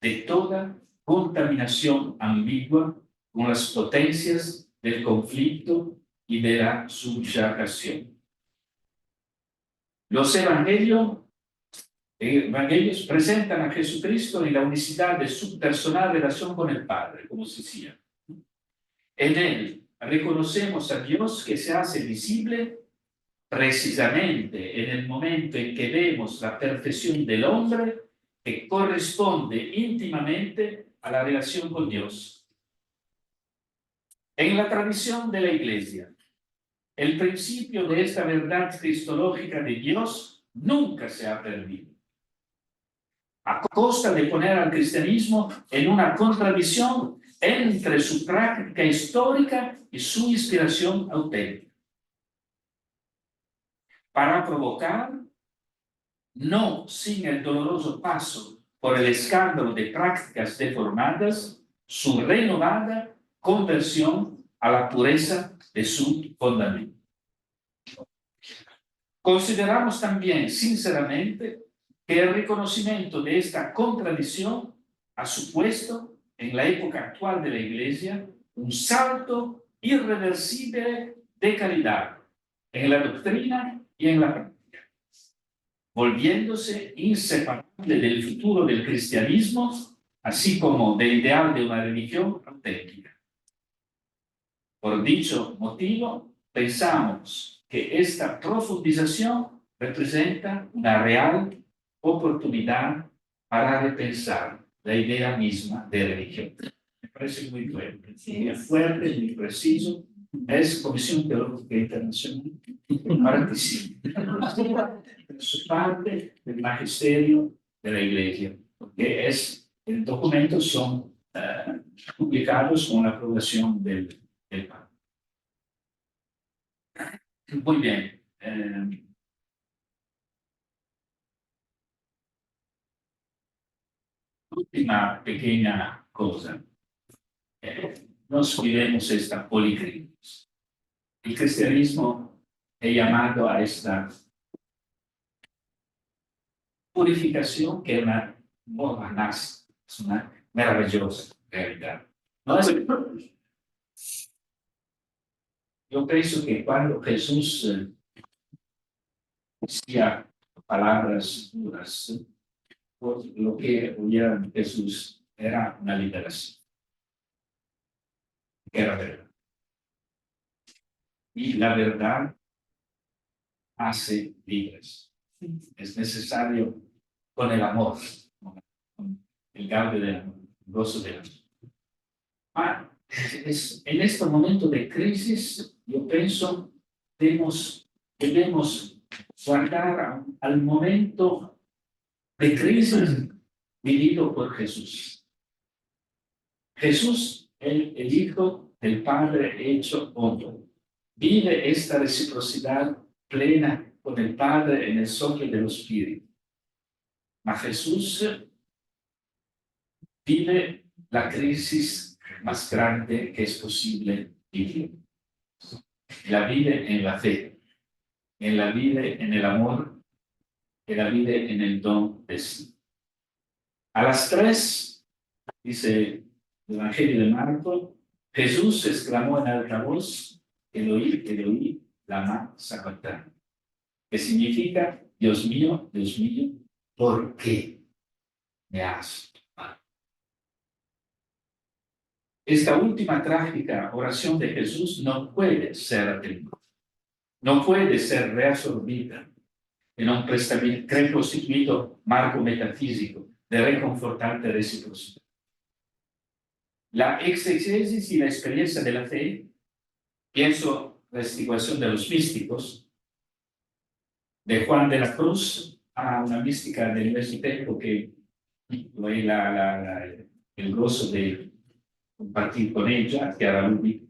de toda contaminación ambigua con las potencias del conflicto y de la subyugación. Los evangelios presentan a Jesucristo en la unicidad de su personal relación con el Padre, como se decía. En él reconocemos a Dios que se hace visible precisamente en el momento en que vemos la perfección del hombre que corresponde íntimamente a la relación con Dios. En la tradición de la Iglesia, el principio de esta verdad cristológica de Dios nunca se ha perdido, a costa de poner al cristianismo en una contradicción entre su práctica histórica y su inspiración auténtica, para provocar, no sin el doloroso paso por el escándalo de prácticas deformadas, su renovada conversión a la pureza de su fundamento. Consideramos también sinceramente que el reconocimiento de esta contradicción ha supuesto en la época actual de la Iglesia un salto irreversible de calidad en la doctrina y en la práctica, volviéndose inseparable del futuro del cristianismo, así como del ideal de una religión auténtica. Por dicho motivo, pensamos que esta profundización representa una real oportunidad para repensar la idea misma de religión. Me parece muy fuerte, muy fuerte, muy preciso. Es Comisión Teológica Internacional. Participa de su parte del magisterio de la Iglesia, porque el documentos son publicados con la aprobación del Papa. Muy bien. Última pequeña cosa. Nos olvidemos esta policrisis. El cristianismo es llamado a esta purificación que es una maravillosa realidad. No es, yo pienso que cuando Jesús decía palabras duras, pues lo que oía Jesús era una liberación, que era verdad. Y la verdad hace libres. Es necesario con el amor, con el gaudio del amor, el gozo del amor. En este momento de crisis, yo pienso, debemos guardar al momento de crisis vivido por Jesús. Jesús, el Hijo del Padre hecho hombre, vive esta reciprocidad plena con el Padre en el soplo del Espíritu. Mas Jesús vive la crisis más grande que es posible vivir. La vive en la fe, la vive en el amor, la vive en el don de sí. A las 3, dice el Evangelio de Marcos, Jesús exclamó en alta voz, Eloí, lama sabactani, que significa, Dios mío, ¿por qué me has amado? Esta última trágica oración de Jesús no puede ser atendida, no puede ser reabsorbida en un preconstituido marco metafísico de reconfortante reciprocidad. La exegesis y la experiencia de la fe, pienso la explicación de los místicos, de Juan de la Cruz a una mística del mismo tiempo que tuve el gozo de compartir con ella, Chiara Lubick,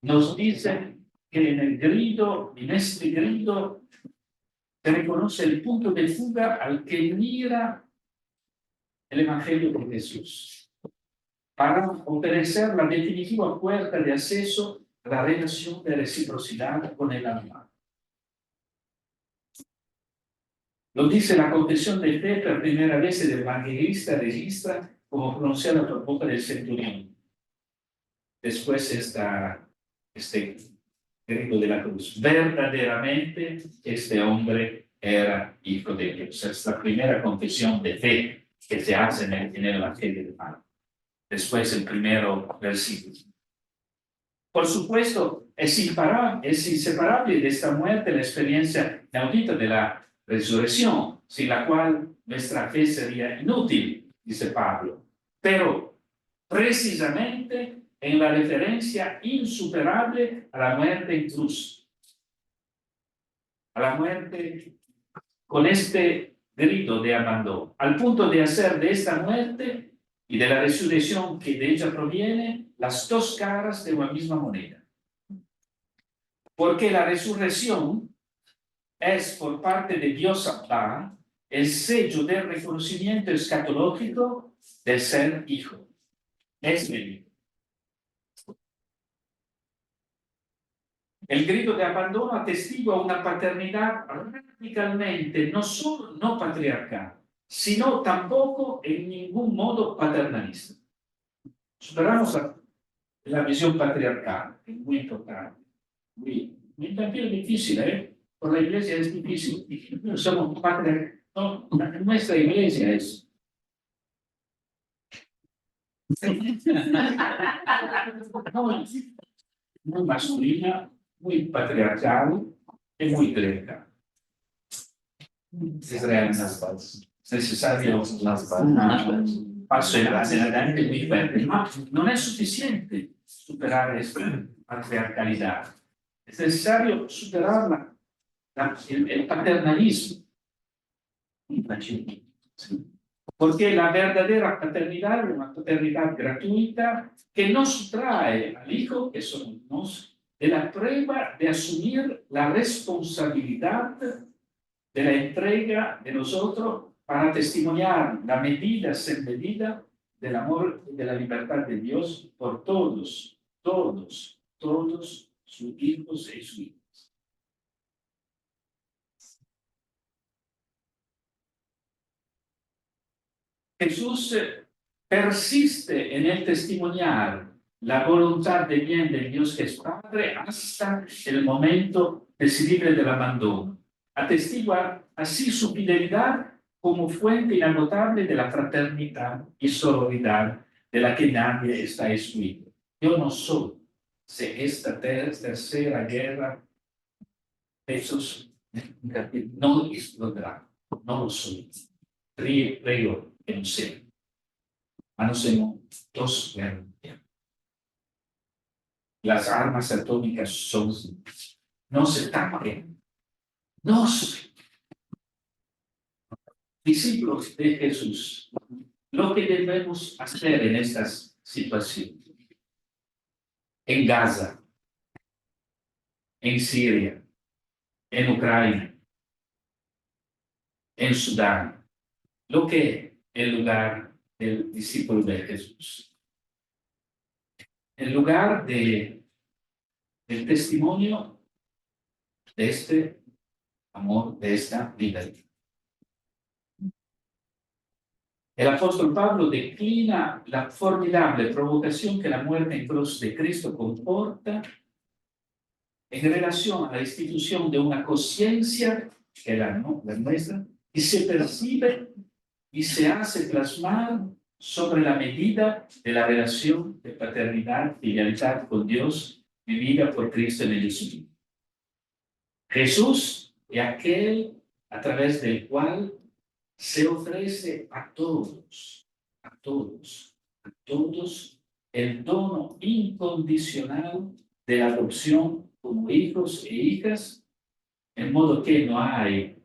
nos dice que en este grido, se reconoce el punto de fuga al que mira el Evangelio de Jesús, para ofrecer la definitiva puerta de acceso a la relación de reciprocidad con el alma. Lo dice la confesión de fe por primera vez el evangelista registra como pronunciada por boca del centurión. Después este grito de la cruz. Verdaderamente este hombre era hijo de Dios. Es la primera confesión de fe que se hace en el Evangelio de Marcos. Después el primero versículo. Por supuesto, es inseparable de esta muerte la experiencia inaudita de la resurrección, sin la cual nuestra fe sería inútil, dice Pablo. Pero precisamente en la referencia insuperable a la muerte en cruz, a la muerte con este grito de abandono, al punto de hacer de esta muerte y de la resurrección que de ella proviene las dos caras de una misma moneda. Porque la resurrección es por parte de Dios Abba el sello del reconocimiento escatológico del ser hijo. Es el grito de abandono atestigua una paternidad radicalmente no solo no patriarcal, sino tampoco en ningún modo paternalista. Superamos la visión patriarcal, que es muy importante, también difícil, por la iglesia es difícil. No somos no, nuestra iglesia es muy masculina, muy patriarcal y muy clerical. Es necesario paso adelante muy fuerte. No es suficiente superar esta patriarcalidad. Es necesario superar el paternalismo. Porque la verdadera paternidad es una paternidad gratuita que nos sustrae al hijo, que somos nosotros, de la prueba de asumir la responsabilidad de la entrega de nosotros para testimoniar la medida sin medida del amor y de la libertad de Dios por todos sus hijos y sus hijas. Jesús persiste en el testimoniar la voluntad de bien de Dios que es Padre hasta el momento decisivo del abandono. Atestigua así su fidelidad como fuente inagotable de la fraternidad y sororidad de la que nadie está excluido. Yo no soy se esta tercera guerra Jesús no explotará, no lo soy. Prego que no sea. Ma no siamo dos guerras. Las armas atómicas son, no se tapen. Nos, discípulos de Jesús, lo que debemos hacer en estas situaciones. En Gaza, en Siria, en Ucrania, en Sudán, lo que es el lugar del discípulo de Jesús. El lugar del testimonio de este amor, de esta vida. El apóstol Pablo declina la formidable provocación que la muerte en cruz de Cristo comporta en relación a la institución de una conciencia, que es la nuestra, y se percibe y se hace plasmar sobre la medida de la relación de paternidad y lealtad con Dios vivida por Cristo en el Espíritu. Jesús es aquel a través del cual se ofrece a todos el dono incondicional de la adopción como hijos e hijas, en modo que no hay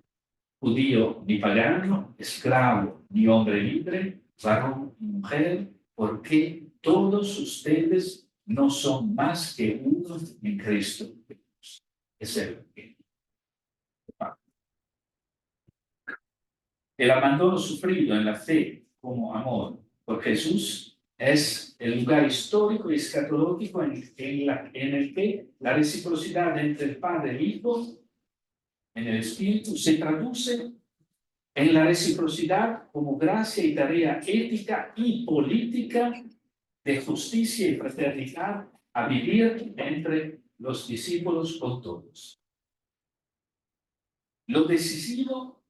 judío ni pagano, esclavo ni hombre libre, varón ni mujer, porque todos ustedes no son más que uno en Cristo. Es el abandono sufrido en la fe como amor por Jesús es el lugar histórico y escatológico en el que la reciprocidad entre el Padre y el Hijo en el Espíritu se traduce en la reciprocidad como gracia y tarea ética y política de justicia y fraternidad a vivir entre los discípulos con todos. Lo decisivo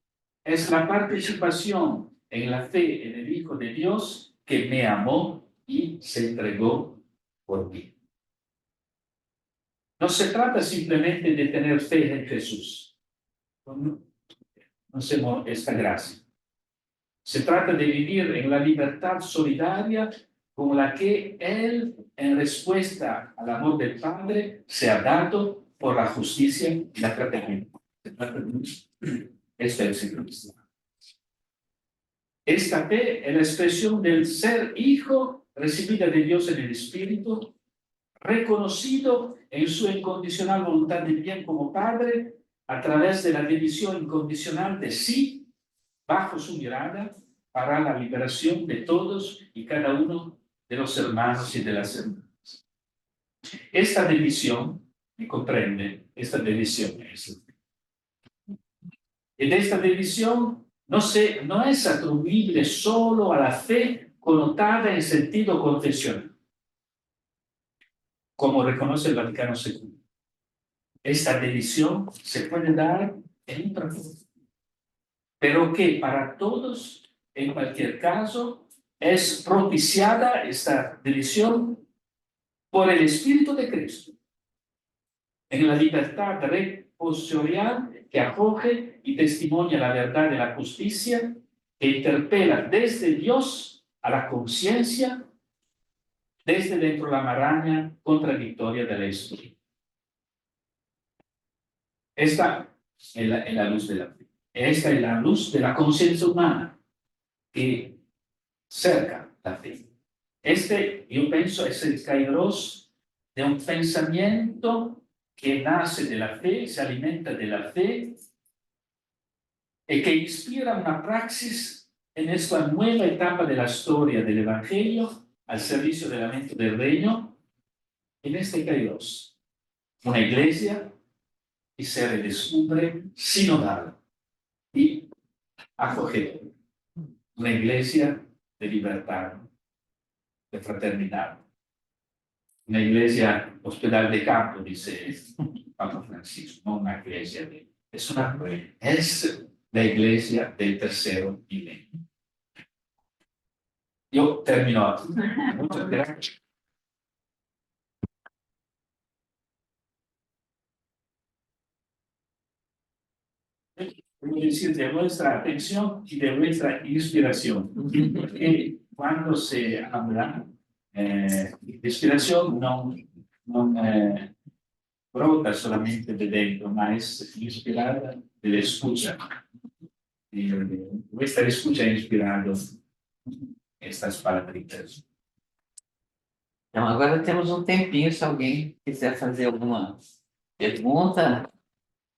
es la participación en la fe en el Hijo de Dios que me amó y se entregó por mí. No se trata simplemente de tener fe en Jesús. No hacemos esta gracia. Se trata de vivir en la libertad solidaria como la que Él, en respuesta al amor del Padre, se ha dado por la justicia y la fraternidad. Esta es el cristiano. Esta fe es la expresión del ser hijo recibida de Dios en el Espíritu, reconocido en su incondicional voluntad de bien como Padre a través de la división incondicional de sí bajo su mirada para la liberación de todos y cada uno de los hermanos y de las hermanas. Esta división, ¿me comprende? Esta división es. Y de esta división no es atribuible solo a la fe connotada en sentido confesional, como reconoce el Vaticano II. Esta división se puede dar en otra forma, pero que para todos, en cualquier caso, es propiciada esta división por el Espíritu de Cristo, en la libertad reposorial que acoge y testimonia la verdad de la justicia, que interpela desde Dios a la conciencia, desde dentro la maraña contradictoria de la historia. Esta es la luz de la fe. Esta es la luz de la conciencia humana que cerca la fe. Yo pienso, es el kairos de un pensamiento que nace de la fe, se alimenta de la fe y que inspira una praxis en esta nueva etapa de la historia del Evangelio al servicio del lamento del reino. En este kairos, una iglesia y se redescubre sinodal y acogedora. Una iglesia de libertad, de fraternidad. Una iglesia hospital de campo, dice Papa Francisco, no una iglesia es la iglesia del tercero milenio. Yo termino aquí. Muchas gracias. puedo decir, de nuestra atención y de nuestra inspiración. Porque cuando se habla de inspiración, no brota solamente de dentro, ma es inspirada de la escucha. Y nuestra escucha ha inspirado estas palabritas. Então, agora temos um tempinho, se alguém quiser fazer alguma pergunta,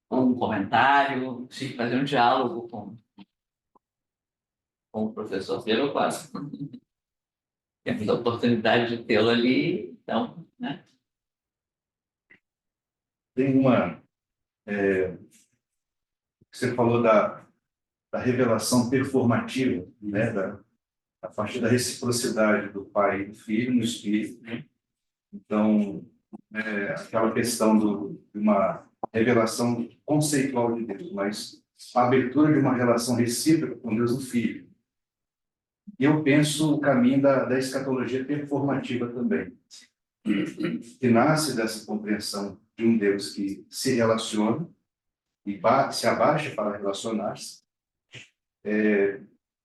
ou um comentário, se fazer um diálogo com o professor Pedro Costa. Temos a oportunidade de tê-lo ali, então, né? Tem uma. Você falou da revelação performativa, né? A partir da reciprocidade do Pai e do Filho no Espírito. Então, aquela questão de uma revelação conceitual de Deus, mas a abertura de uma relação recíproca com Deus no Filho. E eu penso o caminho da escatologia performativa também, que nasce dessa compreensão de um Deus que se relaciona e se abaixa para relacionar-se.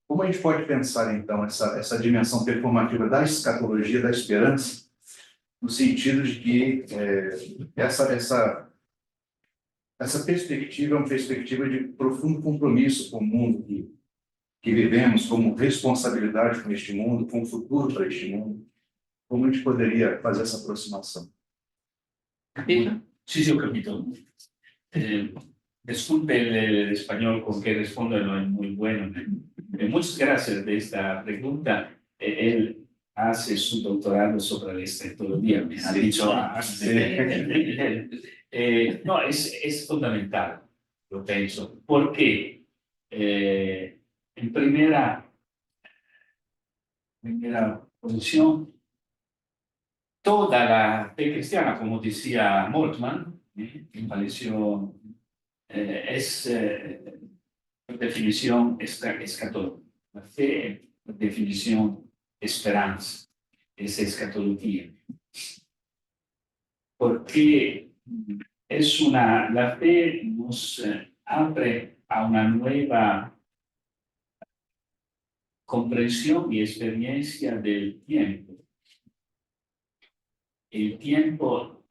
Como a gente pode pensar, então, essa dimensão performativa da escatologia, da esperança, no sentido de que essa perspectiva é uma perspectiva de profundo compromisso com o mundo que vivemos, como responsabilidade com este mundo, com o futuro para este mundo? Como a gente poderia fazer essa aproximação? ¿Capito? Sí, ho capito. Disculpe el español con que respondo, no es muy bueno. Muchas gracias de esta pregunta. Él hace su doctorado sobre la escatología, me ha dicho antes. No, es fundamental, lo pienso. ¿Por qué? En primera posición, toda la fe cristiana, como decía Moltmann, que falleció, es por definición escatológica. La fe, por definición, esperanza, es escatología. Porque la fe nos abre a una nueva comprensión y experiencia del tiempo. El tiempo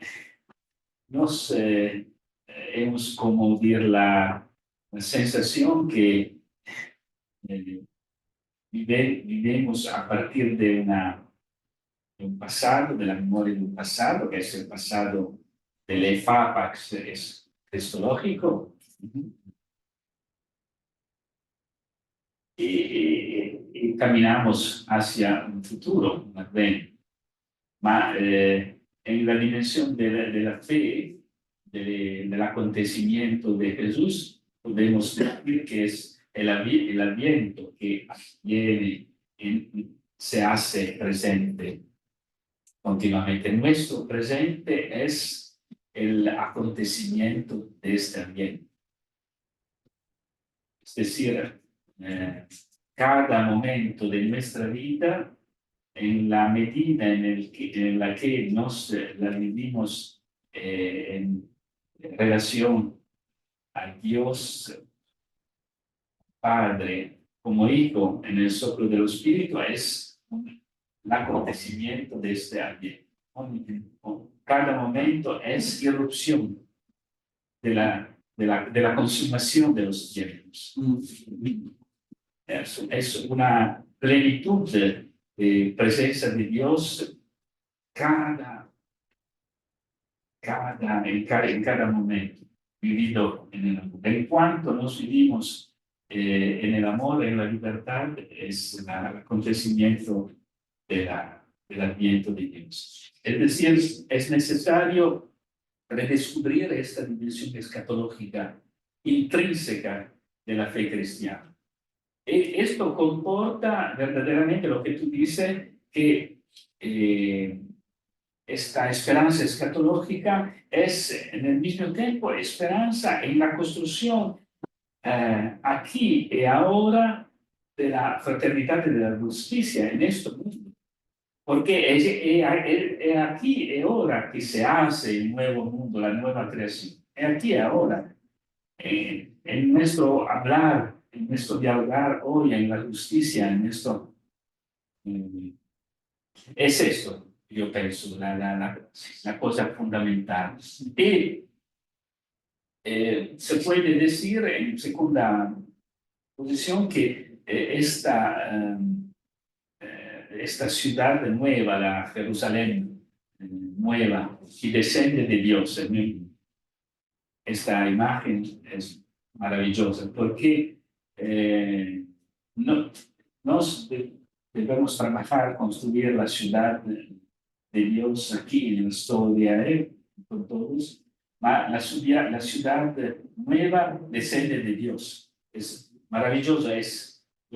hemos como decir la sensación que vivimos a partir de un pasado, de la memoria de un pasado, que es el pasado del efapax cristológico. Y caminamos hacia un futuro, más bien. En la dimensión de la fe, del acontecimiento de Jesús, podemos decir que es el adviento que viene, se hace presente continuamente. Nuestro presente es el acontecimiento de este adviento. Es decir, cada momento de nuestra vida, en la medida en la que la vivimos en relación a Dios Padre como Hijo en el soplo del Espíritu, es el acontecimiento de este adviento. Cada momento es irrupción de la consumación de los tiempos. Es una plenitud de presencia de Dios en cada momento vivido en el amor. En cuanto nos vivimos en el amor, en la libertad, es el acontecimiento del adviento de Dios. Es decir, es necesario redescubrir esta dimensión escatológica intrínseca de la fe cristiana. Esto comporta verdaderamente lo que tú dices, que esta esperanza escatológica es en el mismo tiempo esperanza en la construcción aquí y ahora de la fraternidad y de la justicia en este mundo. Porque es aquí y ahora que se hace el nuevo mundo, la nueva creación. Es aquí y ahora. en nuestro hablar, en nuestro dialogar hoy en la justicia, en esto, es esto, yo pienso, la cosa fundamental. Y se puede decir en segunda posición que esta ciudad nueva, la Jerusalén nueva, que desciende de Dios, esta imagen es maravillosa porque nos debemos trabajar, construir la ciudad de Dios aquí en la historia con todos. La ciudad nueva desciende de Dios. Es maravilloso, el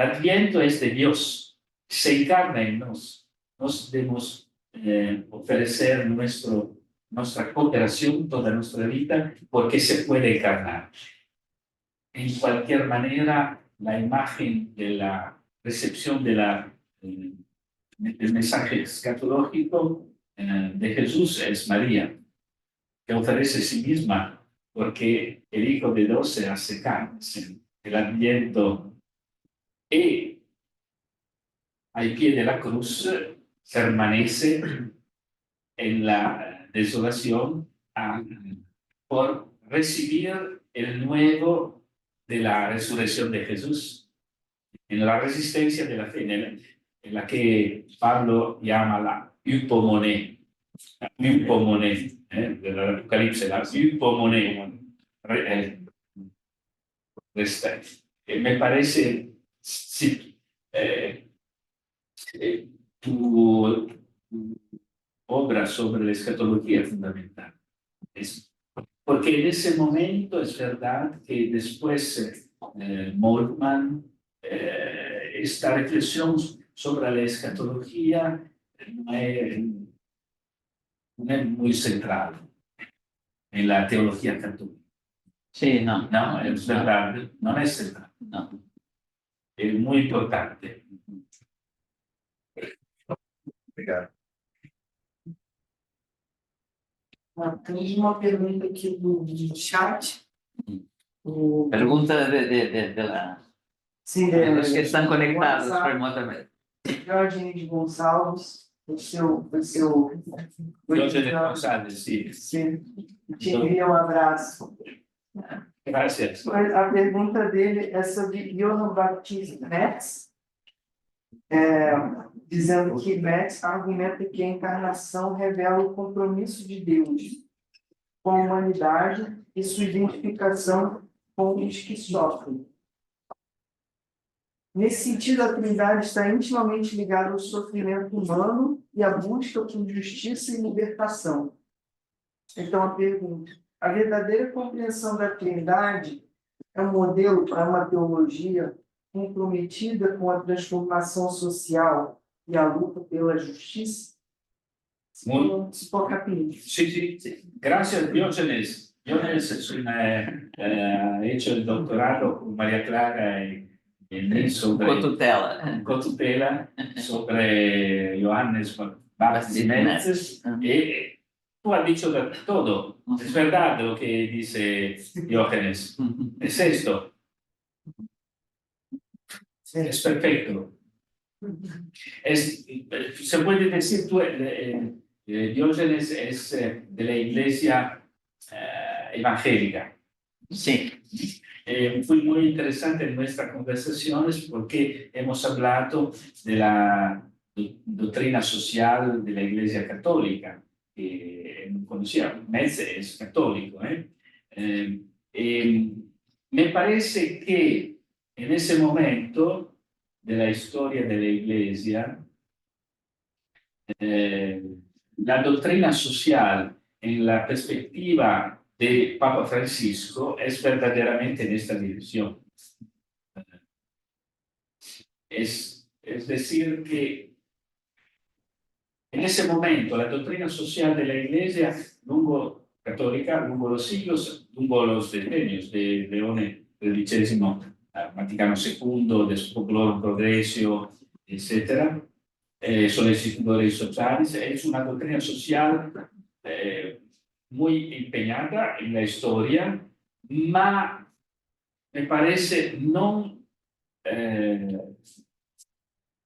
Adviento es de Dios, se encarna en nos. Nos debemos ofrecer nuestra cooperación toda nuestra vida porque se puede encarnar. En cualquier manera, la imagen de la recepción del mensaje escatológico de Jesús es María, que ofrece sí misma porque el Hijo de Dios se hace carne, el Adviento, y al pie de la cruz permanece en la desolación por recibir el nuevo de la resurrección de Jesús, en la resistencia de la fe, en la que Pablo llama la hypomone, del Apocalipsis, la hypomone. Me parece, sí, tu obra sobre la escatología es fundamental. Porque en ese momento es verdad que después Moltmann, esta reflexión sobre la escatología no es muy central en la teología católica. Sí, no. No, es verdad, no es central. No. Es muy importante. Obrigado. Temos uma pergunta aqui do chat. Pregunta de la, Sim, de los que están conectados WhatsApp. remotamente. Jorge de Gonçalves, seu Diógenes González, sí. Sim, te envia abraço. Gracias. Mas a pergunta dele é sobre Johann Baptist Metz, dizendo que Metz argumenta que a encarnação revela o compromisso de Deus com a humanidade e sua identificação com os que sofrem. Nesse sentido, a Trindade está intimamente ligada ao sofrimento humano e à busca por justiça e libertação. Então, a pergunta: a verdadeira compreensão da Trindade é um modelo para uma teologia comprometida com a transformação social e a luta pela justiça? Se for rapidinho. Sí, sí. Gracias, Diógenes. Diógenes ha hecho el doctorado con María Clara y mí Com tutela. con tutela sobre Johannes Baptist Metz. Y tú has dicho todo. Es verdad lo que dice Diógenes. Es esto. Es perfecto. Se puede decir, Diógenes es de la iglesia evangélica. Sí. Fue muy interesante en nuestras conversaciones porque hemos hablado de la doctrina social de la iglesia católica, que no conocía. Metz es católico. Me parece que en ese momento de la historia de la iglesia, la doctrina social en la perspectiva de Papa Francisco es verdaderamente en esta dirección. Es decir, que en ese momento la doctrina social de la Iglesia, lungo católica, lungo los siglos, lungo los decenios de Leone XII, Vaticano II, del Popolo Progreso, etc., solicitadores sociales, es una doctrina social muy empeñada en la historia, ma me parece non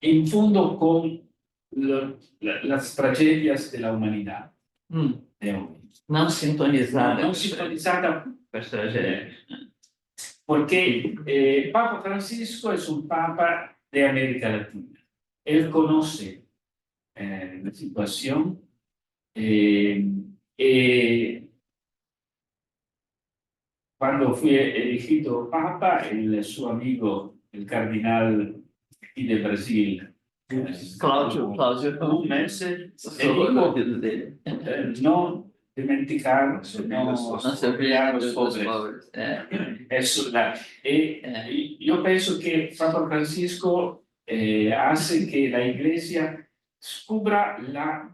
in fondo con las tragedias de la humanidad de hoy. Não sintonizada. No sintonizada com as tragédias. porque Papa Francisco es un papa de América Latina. Él conoce la situación cuando fue elegido papa, su amigo, el cardenal aquí de Brasil, Cláudio Nunes, sou o ouvido dele. no dimenticar, no Não se olvidar olvida los dos pobres. pobres. É. Eso, yo pienso que Papa Francisco hace que la Iglesia descubra la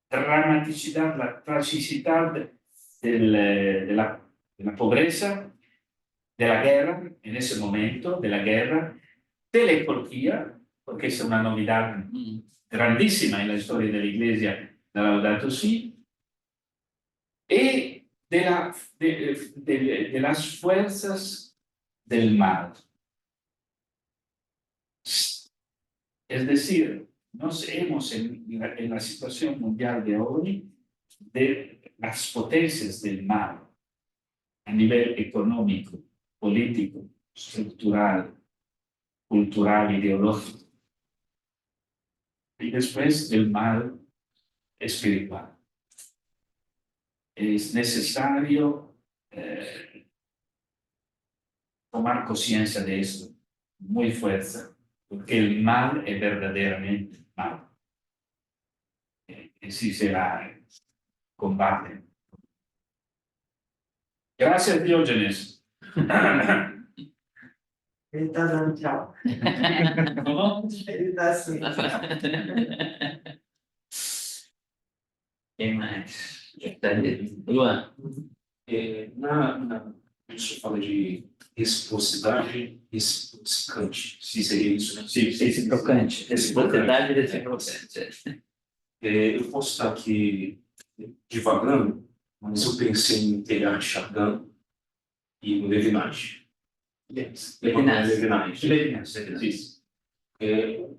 dramaticidad, la tragicidad de la pobreza, de la guerra, en ese momento, de la guerra, de la ecología, porque es una novedad grandísima en la historia de la Iglesia, la Laudato Si, y de las fuerzas del mal. Es decir, nos hemos en la situación mundial de hoy de las potencias del mal a nivel económico, político, estructural, cultural, ideológico. Y después del mal espiritual. Es necesario tomar conciencia de esto, muy fuerte, porque el mal es verdaderamente mal. Y si se la combate. Gracias, Diógenes. Ele está dando tchau. ¿Cómo? Ele está assim. Quem mais? Luan. Isso fala de reciprocidade reciprocante. Se seria isso, né? Sim, Reciprocante. Reciprocidade reciprocante. Eu posso estar aqui divagando, mas eu pensei em Teilhard de Chardin e no Levinas. Levinas.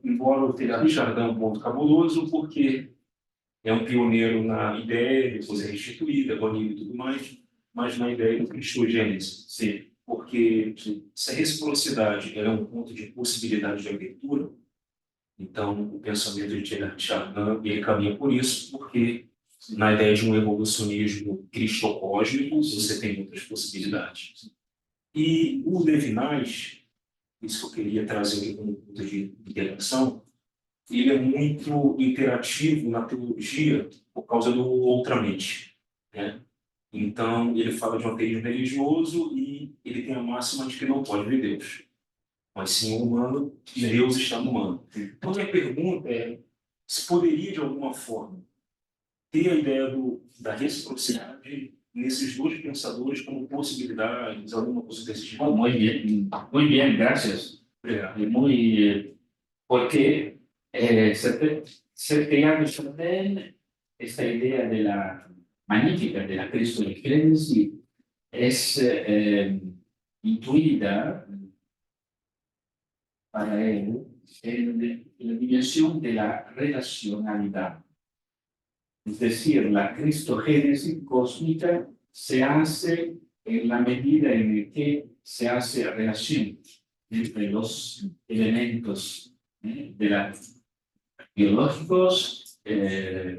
Embora o Teilhard de Chardin é um ponto cabuloso, porque é um pioneiro na ideia, depois é restituída, abolido e tudo mais, mas na ideia do cristogênese. Sim. Porque se a reciprocidade ela é um ponto de possibilidade de abertura, então o pensamento de Teilhard de Chardin ele caminha por isso, porque na ideia de um evolucionismo cristocósmico você tem outras possibilidades. E o Levinas, isso que eu queria trazer como ponto de interação, ele é muito interativo na teologia por causa do outramente, né? Então, ele fala de um ateísmo religioso e ele tem a máxima de que não pode ver Deus, mas sim o humano, e Deus está no humano. Então, a minha pergunta é se poderia, de alguma forma, ter a ideia da reciprocidade nesses dois pensadores como possibilidades, alguma coisa desse tipo? Oh, muy bien, gracias. Muy, porque Teilhard de Chardin, esta idea de la magnífica de la Cristogenesis es intuida para él en la dimensión de la relacionalidad. Es decir, la cristogénesis cósmica se hace en la medida en que se hace relación entre los elementos biológicos,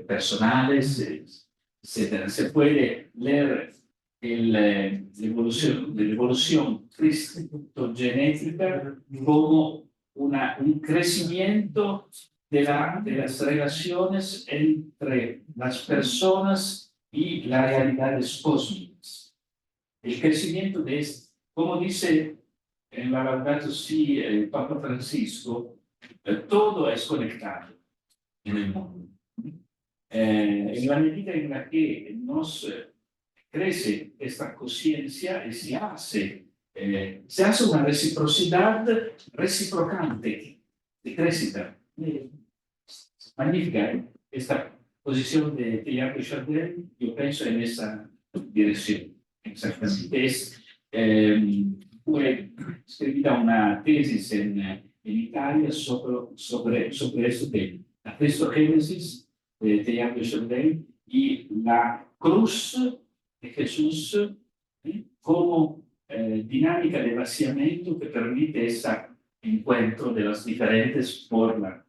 personales, etc. Se puede leer la evolución cristogenética como un crecimiento de las relaciones entre las personas y las realidades cósmicas. El crecimiento de esto, como dice en la Laudato Si el Papa Francisco, todo es conectado en el mundo. En la medida en la que nos crece esta conciencia y se hace una reciprocidad reciprocante, crecida. Magnífica esta posición de Teilhard de Chardin, yo pienso en esa dirección. Exactamente. Es fue escrita una tesis en Italia sobre este tema. La Cristogénesis de Teilhard de Chardin y la cruz de Jesús como dinámica de vaciamiento que permite ese encuentro de las diferentes formas.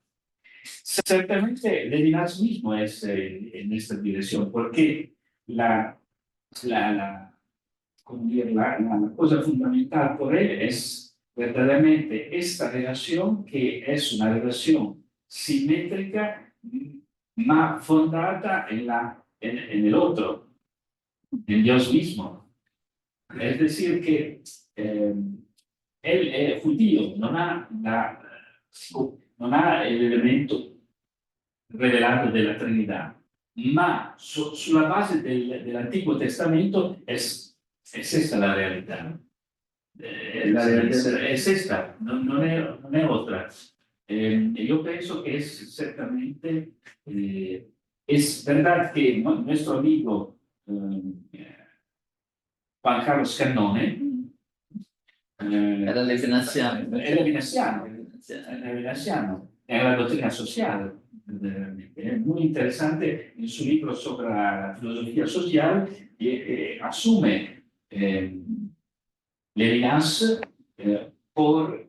Certamente Levinas mismo es en esta dirección, porque como dire, la cosa fundamental por él es verdaderamente esta relación que es una relación simétrica, ma fondata en el otro, en Dios mismo. Es decir, que él es judío, no ha el elemento revelado de la Trinidad, ma sulla base dell'Antico Testamento es esta la realidad. Es esta, no es otra. Yo pienso que es certamente, es verdad que nuestro amigo Juan Carlos Cannone Era levinasiano. era levinasiano, era la dottrina sociale. Es muy interesante en su libro sobre la filosofía social y asume Levinas por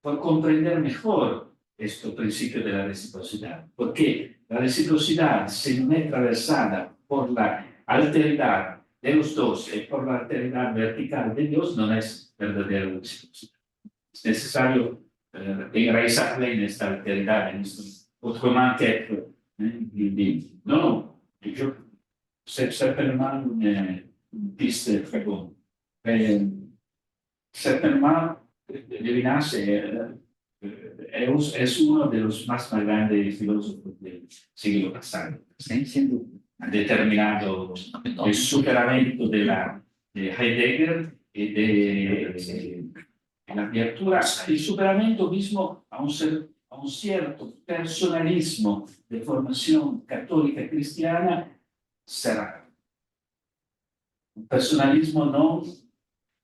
comprender mejor este principio de la reciprocidad, porque la reciprocidad, si no es atravesada por la alteridad de los dos y por la alteridad vertical de Dios, no es verdadera reciprocidad. Es necesario enraizarla en esta alteridad, en esto. Autrement qu'être. Non, c'est certainement une piste très bonne. Certainement, Levinas es uno de los más grandes filósofos del siglo pasado. Sem dúvida. Ha determinado el superamiento de Heidegger y de la apertura, el superamiento mismo a un cierto personalismo de formación católica cristiana cerrado. Un personalismo no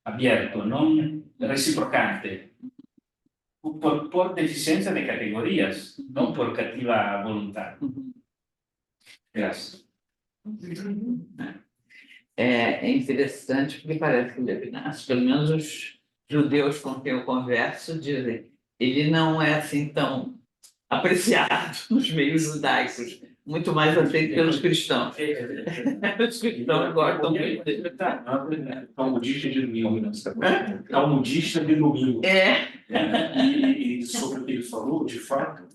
abierto, no reciprocante, por deficiencia de categorías, no por cativa voluntad. Gracias. É interessante porque parece que Levinas, pelo menos os judeus com quem eu converso, dizem ele não é assim tão apreciado nos meios judaicos, muito mais aceito pelos cristãos. Os cristãos gostam muito dele. Talmudista de domingo, né? Talmudista de domingo. E sobre o que ele falou, de fato,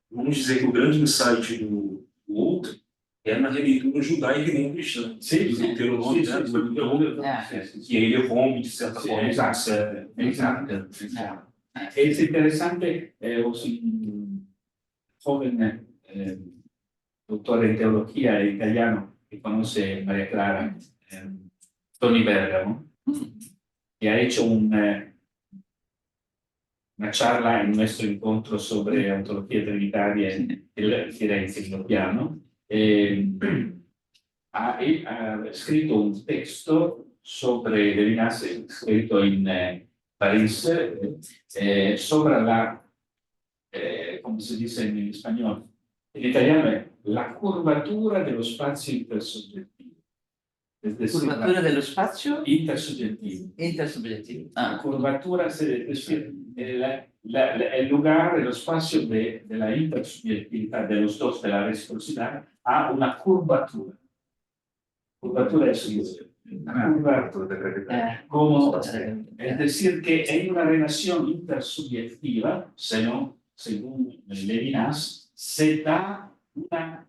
vamos dizer que o grande insight do outro é na releitura judaica e não cristã. Sim, Do Deuteronômio, que ele rompe, de certa forma. Exato. Es interesante, un joven doctor en teología italiano que conoce María Clara, Tony Bergamo, que ha hecho una charla en nuestro encuentro sobre ontología trinitaria en Firenze, en Piano. Ha escrito un texto sobre Levinas, escrito en París, sobre como se dice en español, en italiano es la curvatura de los espacios intersubjetivos. Es decir, Curvatura dello spazio intersubjetivo. intersubjetivo. La curvatura es decir, el lugar, el espacio de la intersubjetividad de los dos, de la reciprocidad, a una curvatura. Curvatura es como, es decir, que hay una relación intersubjetiva, según Levinas, se da una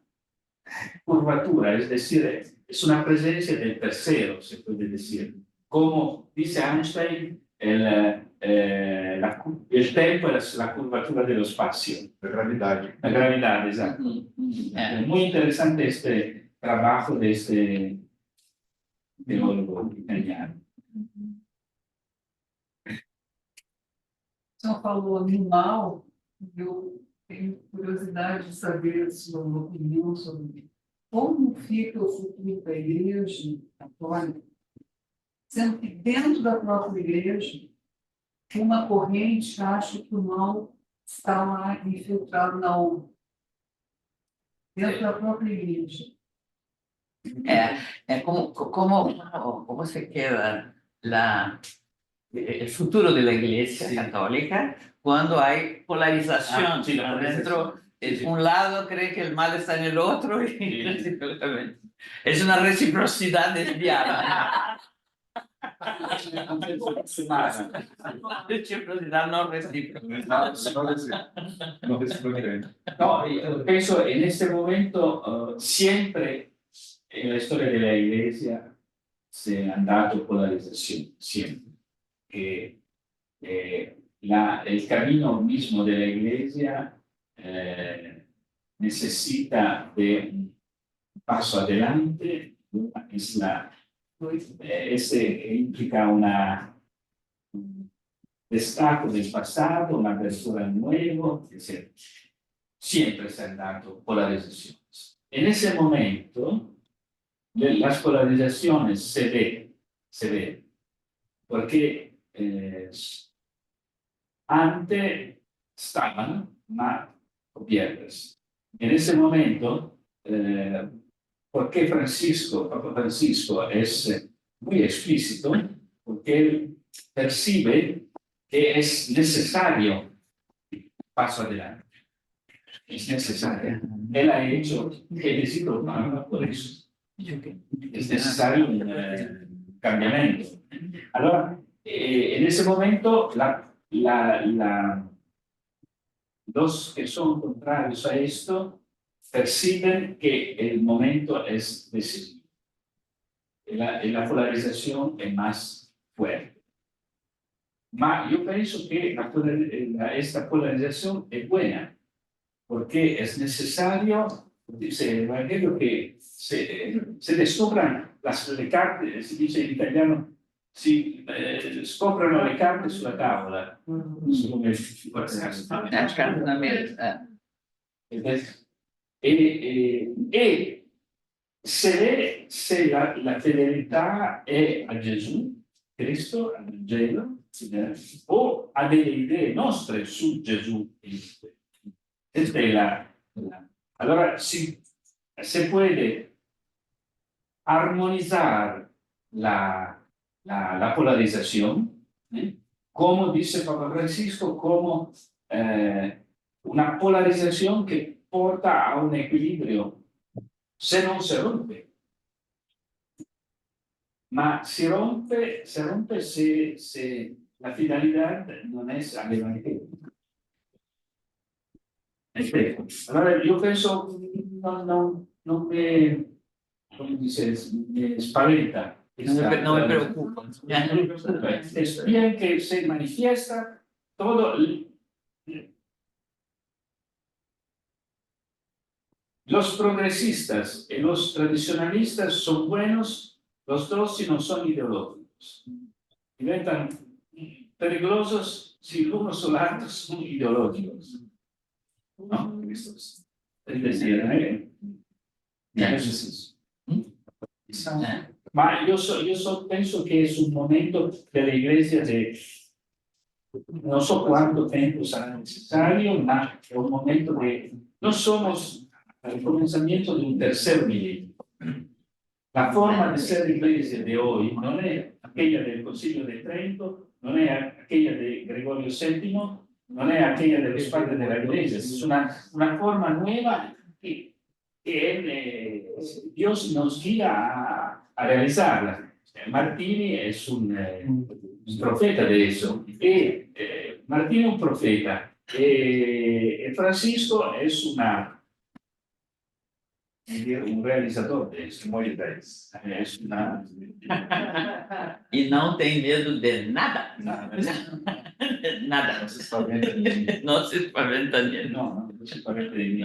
curvatura, es decir, es una presencia del tercero, se puede decir. Como dice Einstein, el tiempo es la curvatura del espacio. Da gravidade. La gravedad, exacto. Es muy interesante este trabajo de este teólogo italiano. O senhor falou animal, eu tenho curiosidade de saber a sua opinião sobre como fica o futuro da igreja católica sendo que dentro da própria igreja, uma corrente acha que o mal está lá infiltrado na outra. Dentro da própria igreja. ¿Cómo se queda el futuro de la Iglesia católica cuando hay polarización? Sí, la Adentro, polarización. un lado cree que el mal está en el otro y recíprocamente. Es una reciprocidad desviada. Reciprocidad no recíproca. No reciprocidad. No, yo pienso en este momento siempre en la historia de la Iglesia se han dado polarización, siempre. Que el camino mismo de la Iglesia necesita de un paso adelante, implica un destaco del pasado, una apertura al nuevo, etc. Siempre se han dado polarizaciones. En ese momento, las polarizaciones se ven, porque antes estaban más cubiertas. En ese momento, porque Papa Francisco es muy explícito, porque él percibe que es necesario paso adelante. Es necesario. Él ha hecho Génesis Romana por eso. Es necesario un cambiamiento. Ahora, en ese momento, los que son contrarios a esto perciben que el momento es decisivo. La polarización es más fuerte. Ma yo pienso que esta polarización es buena, porque es necesario, dice el Evangelio, que se descubran le carte, si dice en italiano, si scoprono le carte sulla tavola. E se la fedeltà è a Gesù Cristo, al Vangelo, o a delle idee nostre su Gesù Cristo. Allora se puede armonizar la polarización, como dice Papa Francisco, como una polarización que porta a un equilibrio, se non se rompe. Ma si rompe se la finalidad non è all'Evangelio. Allora io penso, non me spaventa. No me preocupa. Es bien que se manifiesta todo. Los progresistas y los tradicionalistas son buenos, los dos si no son ideológicos. Diventan peligrosos si unos o l'altro son ideológicos. No, es decir, ma yo pienso que es un momento de la Iglesia de no sé cuánto tiempo será necesario, ma es un momento de no somos al comenzamiento de un tercer milenio. La forma de ser Iglesia de hoy no es aquella del Concilio de Trento, no es aquella de Gregorio VII, no es aquella de los padres de la Iglesia, es una forma nueva que Dios nos guía a realizarla. Martini es un profeta de eso, Martini es un profeta, Francisco es un realizador de eso, muy es E não tem medo de nada. Nada. Não se espaventa de mim. Não se espaventa nele. no se parece de mí.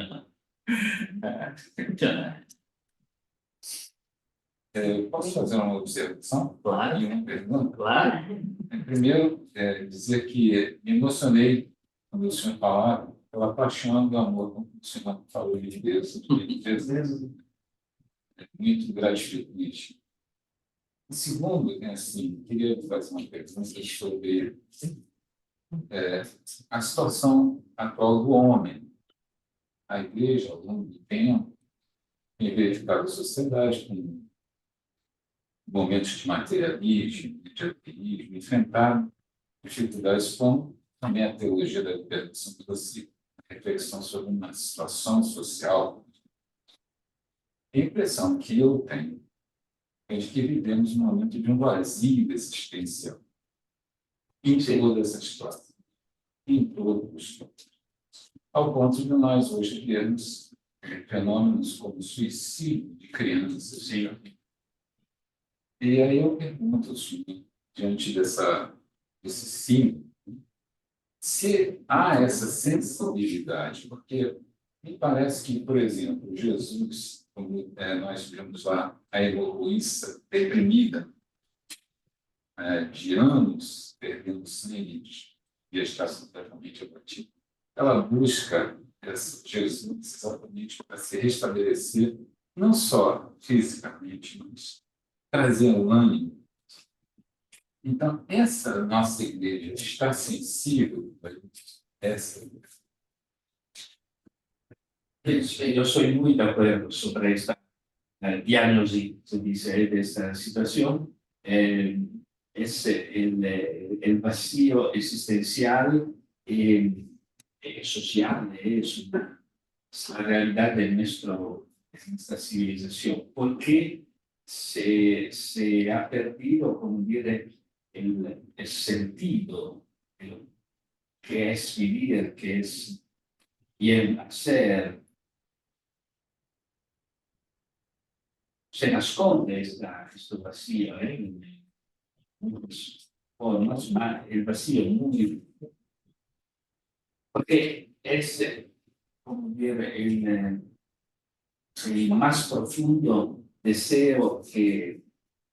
Posso fazer uma observação? Claro. E uma pergunta? Claro. Primeiro, dizer que me emocionei quando o senhor falava pela paixão do amor, como o senhor falou de Deus, muito gratificante. O segundo, assim, queria fazer uma pergunta sobre a situação atual do homem. A igreja, ao longo do tempo, tem verificado a sociedade com momentos de materialismo, de ateísmo, enfrentado dificuldades como também a teologia da libertação trouxe reflexão sobre uma situação social. A impressão que eu tenho é de que vivemos um momento de um vazio existencial em todas as classes, em todos os pontos, ao ponto de nós hoje termos fenômenos como suicídio de crianças. E aí eu pergunto, assim, diante desse símbolo, se há essa sensibilidade, porque me parece que, por exemplo, Jesus, como nós vemos lá, a Heloísa deprimida, de anos, perdendo sangue, e está completamente abatida, ela busca Jesus exatamente para se restabelecer, não só fisicamente, mas trazer o ânimo. Então, essa nossa igreja está sensível a essa. Yo soy muy de acuerdo sobre esta diagnosis, se dice, de esta situación. Es el vacío existencial y social, es la realidad de nuestra civilización, porque se ha perdido, como dire, el sentido de lo que es vivir, que es bien hacer. Se nasconde esto vacío en muchas formas, ma el vacío muy... Porque es, como dire, el más profundo deseo que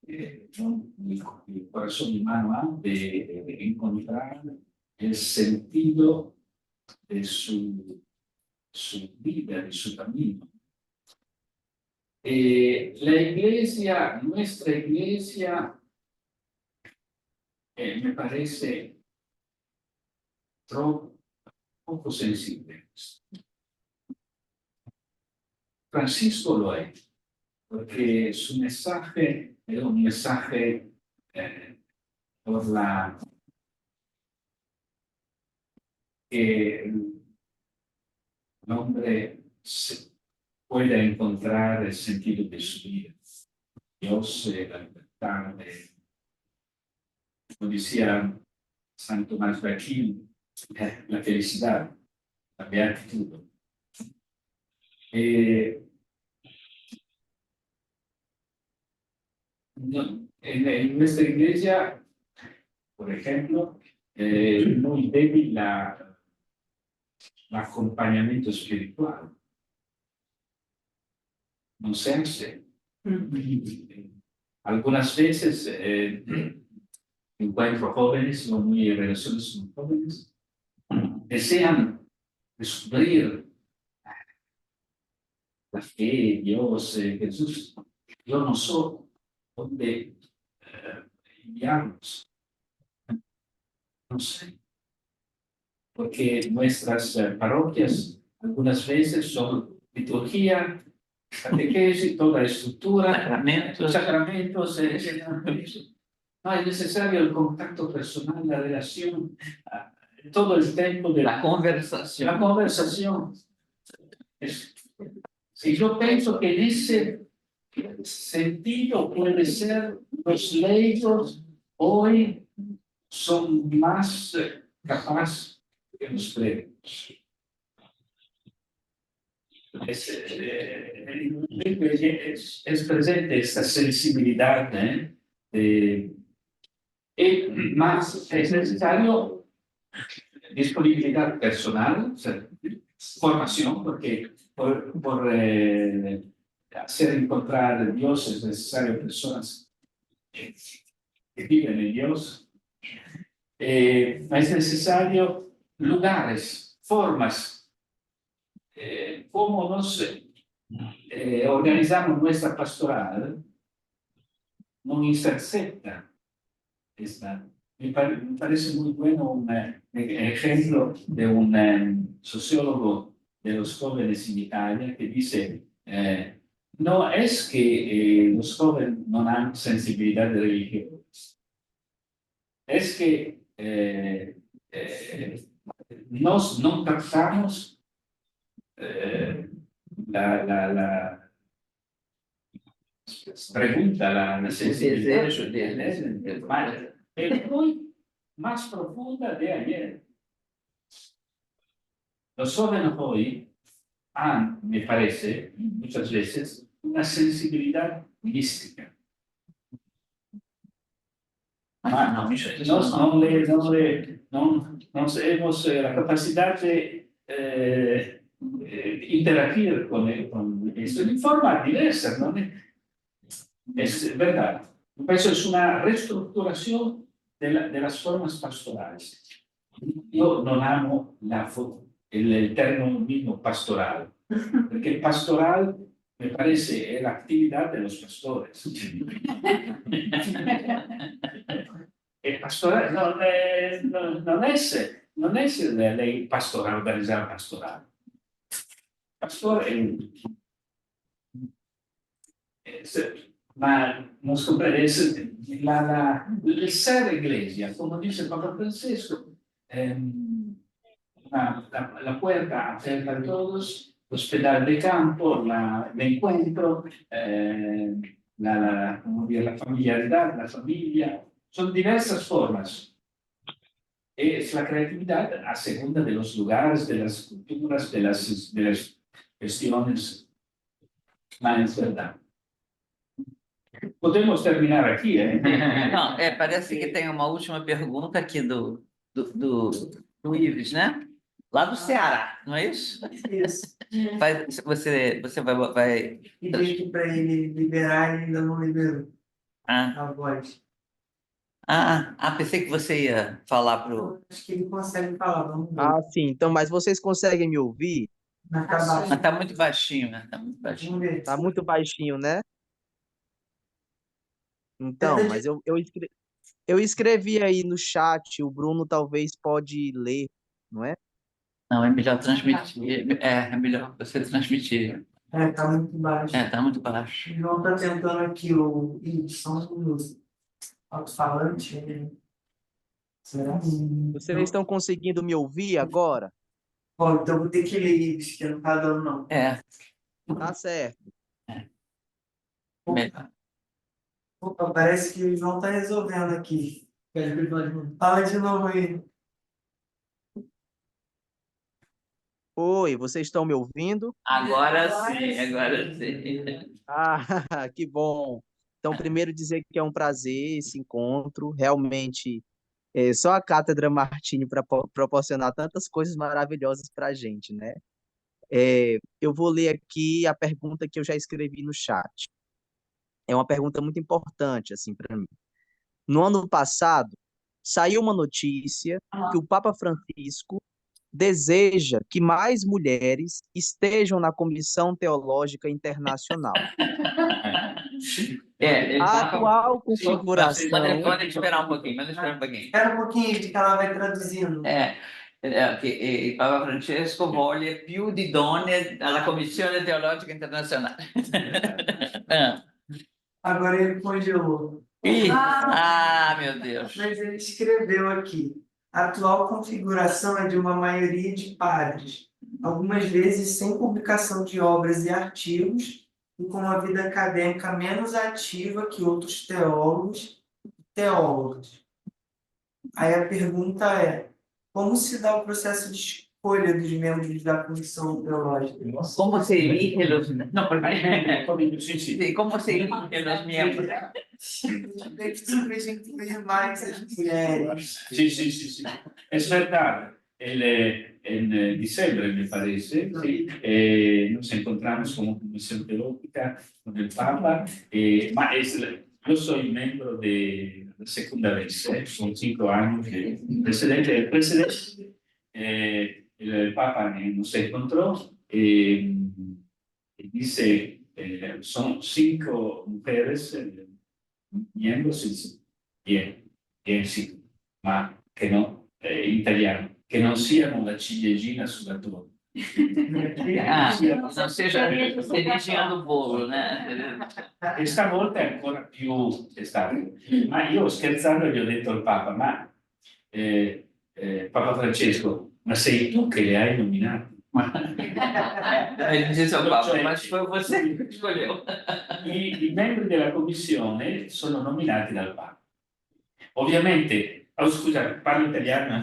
el corazón humano ha de encontrar el sentido de su vida, de su camino. La iglesia, nuestra iglesia, me parece poco sensible. Francisco lo es, porque su mensaje es un mensaje por la que el hombre pueda encontrar el sentido de su vida. Dios, la libertad, como decía San Tomás de Aquino, la felicidad, la beatitud. En nuestra iglesia, por ejemplo, muy débil el acompañamiento espiritual. No se hace. Algunas veces encuentro jóvenes, no muy relacionados con jóvenes, desean descubrir la fe, Dios, Jesús. Yo no sé dónde enviarlos. No sé. Porque nuestras parroquias algunas veces son liturgia, catequesis, toda estructura, sacramentos, no, es necesario el contacto personal, la relación, todo el tiempo de La conversación. la conversación. Y yo pienso que en ese sentido puede ser los laicos hoy son más capaces que los clérigos. Es presente esta sensibilidad, más es necesario disponibilidad personal, o sea, formación, porque por hacer encontrar a Dios es necesario personas que viven en Dios. Es necesario lugares, formas, cómo nos organizamos nuestra pastoral no intercepta esta. Me parece muy bueno un ejemplo de un sociólogo de los jóvenes en Italia que dice, no es que los jóvenes no han sensibilidad de religión, es que nos no captamos la pregunta, la sensibilidad desejo deles, es muy más profunda de ayer. Los jóvenes hoy han, me parece, muchas veces, una sensibilidad mística. No tenemos la capacidad de interagir con esto de forma diversa, ¿no? Es verdad. Eso es una reestructuración de las formas pastorales. Yo no amo el término pastoral, porque pastoral me parece la actividad de los pastores. El pastoral no es el pastoral, organizar pastoral. Pastor ma non scopre il ser iglesia, como dice Papa Francisco, la puerta abierta a todos, hospital de campo, el encuentro, como dire, la familiaridad, la familia, son diversas formas. Es la creatividad a segunda de los lugares, de las culturas, de las cuestiones, ma es verdad. Podemos terminar aqui, Não, parece que tem uma última pergunta aqui do Ives, né? Lá do Ceará, não é isso? Isso. Você vai... Pedi aqui para ele liberar, ele ainda não liberou Ah, a voz. pensei que você ia falar pro... Acho que ele consegue falar, vamos ver. Ah, sim. Então, mas vocês conseguem me ouvir? Mas tá baixo. Mas tá muito baixinho, né? Tá muito baixinho. Vamos ver. Tá muito baixinho, né? Então, mas eu escrevi aí no chat, o Bruno talvez pode ler, não é? Não, é melhor transmitir. É melhor você transmitir. Tá muito baixo. Tá muito baixo. O João tá tentando aqui o som do alto-falante. Será? Vocês estão conseguindo me ouvir agora? Bom, então vou ter que ler isso, que não tá dando, não. Tá certo. Melhor. Opa, parece que o João tá resolvendo aqui. Fala de novo aí. Oi, vocês estão me ouvindo? Agora sim. Ah, que bom. Então, primeiro dizer que é um prazer esse encontro. Realmente, só a Cátedra Martini para proporcionar tantas coisas maravilhosas para a gente, né? Eu vou ler aqui a pergunta que eu já escrevi no chat. É uma pergunta muito importante, assim, para mim. No ano passado, saiu uma notícia que o Papa Francisco deseja que mais mulheres estejam na Comissão Teológica Internacional. A atual configuração... Pode esperar um pouquinho, Espera um pouquinho, que ela vai traduzindo. Che il Papa Francesco vuole più di donne alla Commissione Teologica Internazionale. Agora ele congelou. Meu Deus. Mas ele escreveu aqui. A atual configuração é de uma maioria de padres, algumas vezes sem publicação de obras e artigos, e com uma vida acadêmica menos ativa que outros teólogos. Aí a pergunta é: como se dá o processo de escolha dos membros da comissão teológica? Como se elige los... No, Sí. ¿Cómo se eligen los miembros? É possível a gente incluir mais as mulheres. Sí. Es verdad. En diciembre, me parece, nos encontramos como Comisión Teológica con el Papa. Yo soy miembro de la segunda vez, son 5 años. El presidente, el Papa nos encontró y dice, son 5 mujeres miembro sì, ma che no, in italiano, che non siano la ciliegina sulla torta. Non seja cerejinha do bolo, né? E stavolta è ancora più estate. Ma io scherzando gli ho detto al Papa, ma Papa Francesco, ma sei tu che le hai nominate? Ele disse ao Papa, mas foi você que escolheu. I membri della commissione sono nominati dal Papa. Ovviamente, scusa, parlo italiano.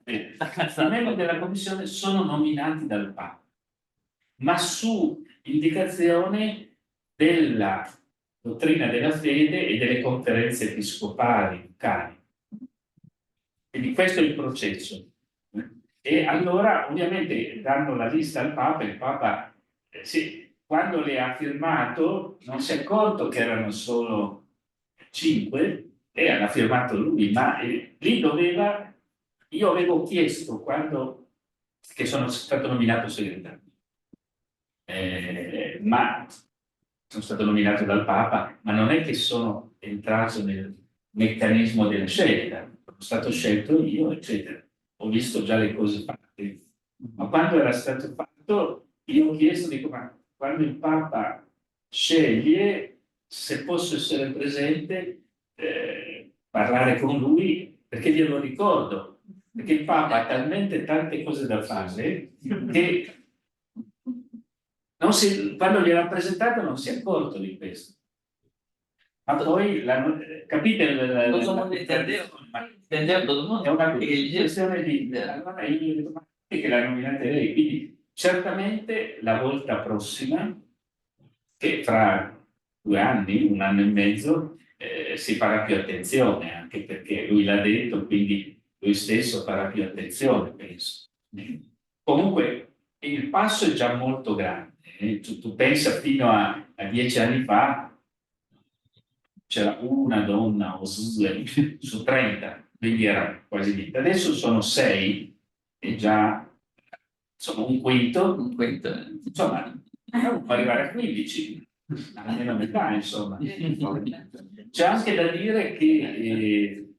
I membri della commissione sono nominati dal Papa, ma su indicazione della dottrina della fede e delle conferenze episcopali locali. Quindi questo è il processo. E allora ovviamente danno la lista al Papa, il Papa sì, quando le ha firmato non si è accorto che erano solo 5 e l'ha firmato lui, ma lì doveva, io avevo chiesto quando che sono stato nominato segretario, ma sono stato nominato dal Papa, ma non è che sono entrato nel meccanismo della scelta, sono stato scelto io, eccetera. Ho visto già le cose fatte, ma quando era stato fatto, io ho chiesto, dico, ma quando il Papa sceglie, se posso essere presente, parlare con lui, perché glielo ricordo, perché il Papa ha talmente tante cose da fare che quando gliel'ha presentato non si è accorto di questo. Ma poi, capite? Todo mundo entendeu? Entendeu todo mundo? È una Ele questione di... Allora io gli dico, ma che la nominate lei? Quindi certamente la volta prossima, che fra 2 anni, 1 anno e mezzo, si farà più attenzione, anche perché lui l'ha detto, quindi lui stesso farà più attenzione, penso. Comunque il passo è già molto grande. Tu pensa fino a 10 anni fa c'era una donna o 2 su 30, quindi era quasi niente. Adesso sono 6 e già insomma un quinto, insomma può arrivare a 15, almeno metà insomma. C'è anche da dire che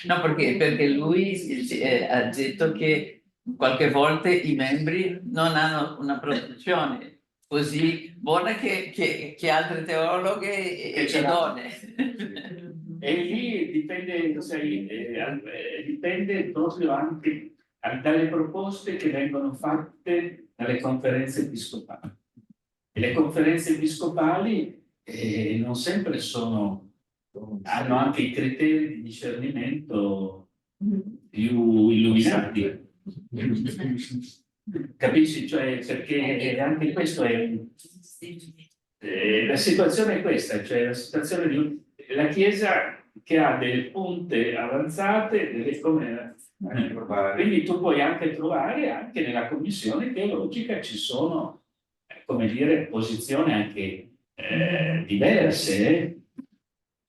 no, perché lui ha detto che qualche volta i membri non hanno una protezione così buona che altre teologhe e donne. E lì dipende, sai, dipende proprio anche dalle proposte che vengono fatte dalle conferenze episcopali. E le conferenze episcopali non sempre hanno anche i criteri di discernimento più illuminati. Capisci? Cioè, perché anche questo è... la situazione è questa, cioè la situazione di la Chiesa che ha delle punte avanzate, quindi tu puoi anche trovare anche nella commissione teologica ci sono, come dire, posizioni anche diverse,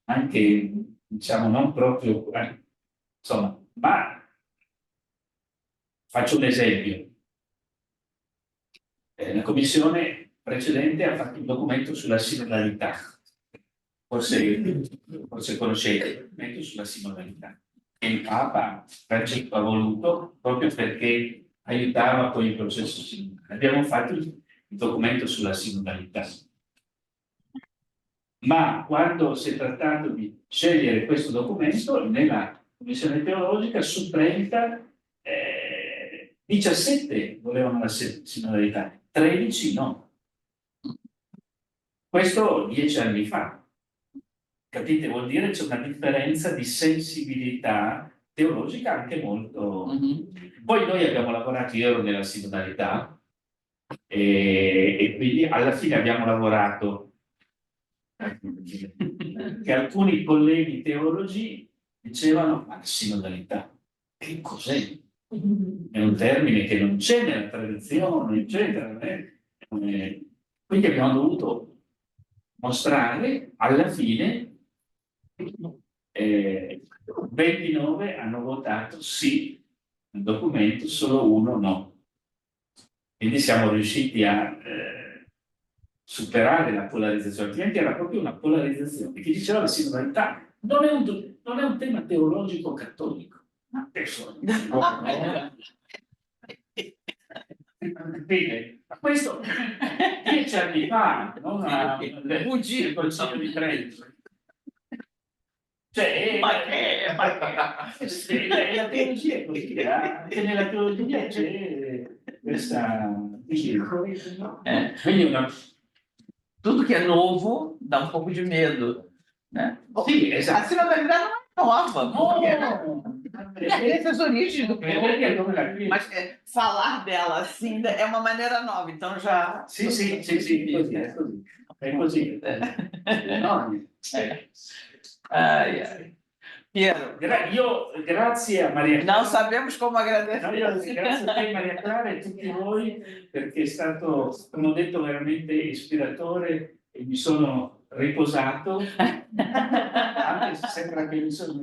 anche diciamo non proprio, insomma, ma faccio un esempio. La commissione precedente ha fatto un documento sulla sinodalità. Forse conoscete il documento sulla sinodalità. E il Papa Francesco ha voluto proprio perché aiutava poi il processo sinodale. Abbiamo fatto il documento sulla sinodalità. Ma quando si è trattato di scegliere questo documento, nella commissione teologica su 30, 17 volevano la sinodalità, 13 no. Questo 10 anni fa. Capite? Vuol dire che c'è una differenza di sensibilità teologica anche molto... Poi noi abbiamo lavorato, io ero nella sinodalità, e quindi alla fine abbiamo lavorato che alcuni colleghi teologi dicevano ma la sinodalità, che cos'è? È un termine che non c'è nella tradizione, eccetera. Quindi abbiamo dovuto mostrare alla fine 29 hanno votato sì al documento, solo 1 no. Quindi siamo riusciti a superare la polarizzazione, altrimenti era proprio una polarizzazione che diceva la singolarità. Non è un tema teologico cattolico. Adesso, capite? Ma questo 10 anni fa, non nel Concilio di Trento. Cioè, Ma che? la teologia è così, anche nella teologia c'è questa. Quindi Tudo que é novo dá um pouco de medo, né? Sì, esatto. A sinodalidade não é nova, No, essas origens do perché povo, come la qui? mas falar dela assim é uma maneira nova, então já. Sì, è così. È così. No, Ai, ai. Piero, Io grazie a Maria não Clara. sabemos como No, agradecer. io grazie a te Maria Clara e a tutti voi perché è stato, come ho detto, veramente ispiratore e mi sono riposato, anche se sembra che mi sono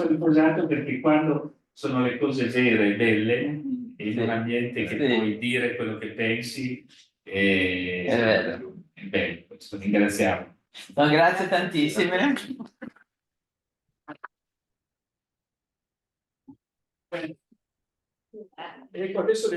riposato perché quando sono le cose vere e belle e in un ambiente che Sì. puoi dire quello che pensi, È vero. è bello, questo ringraziamo. Então, grazie tantissime. Ecco, adesso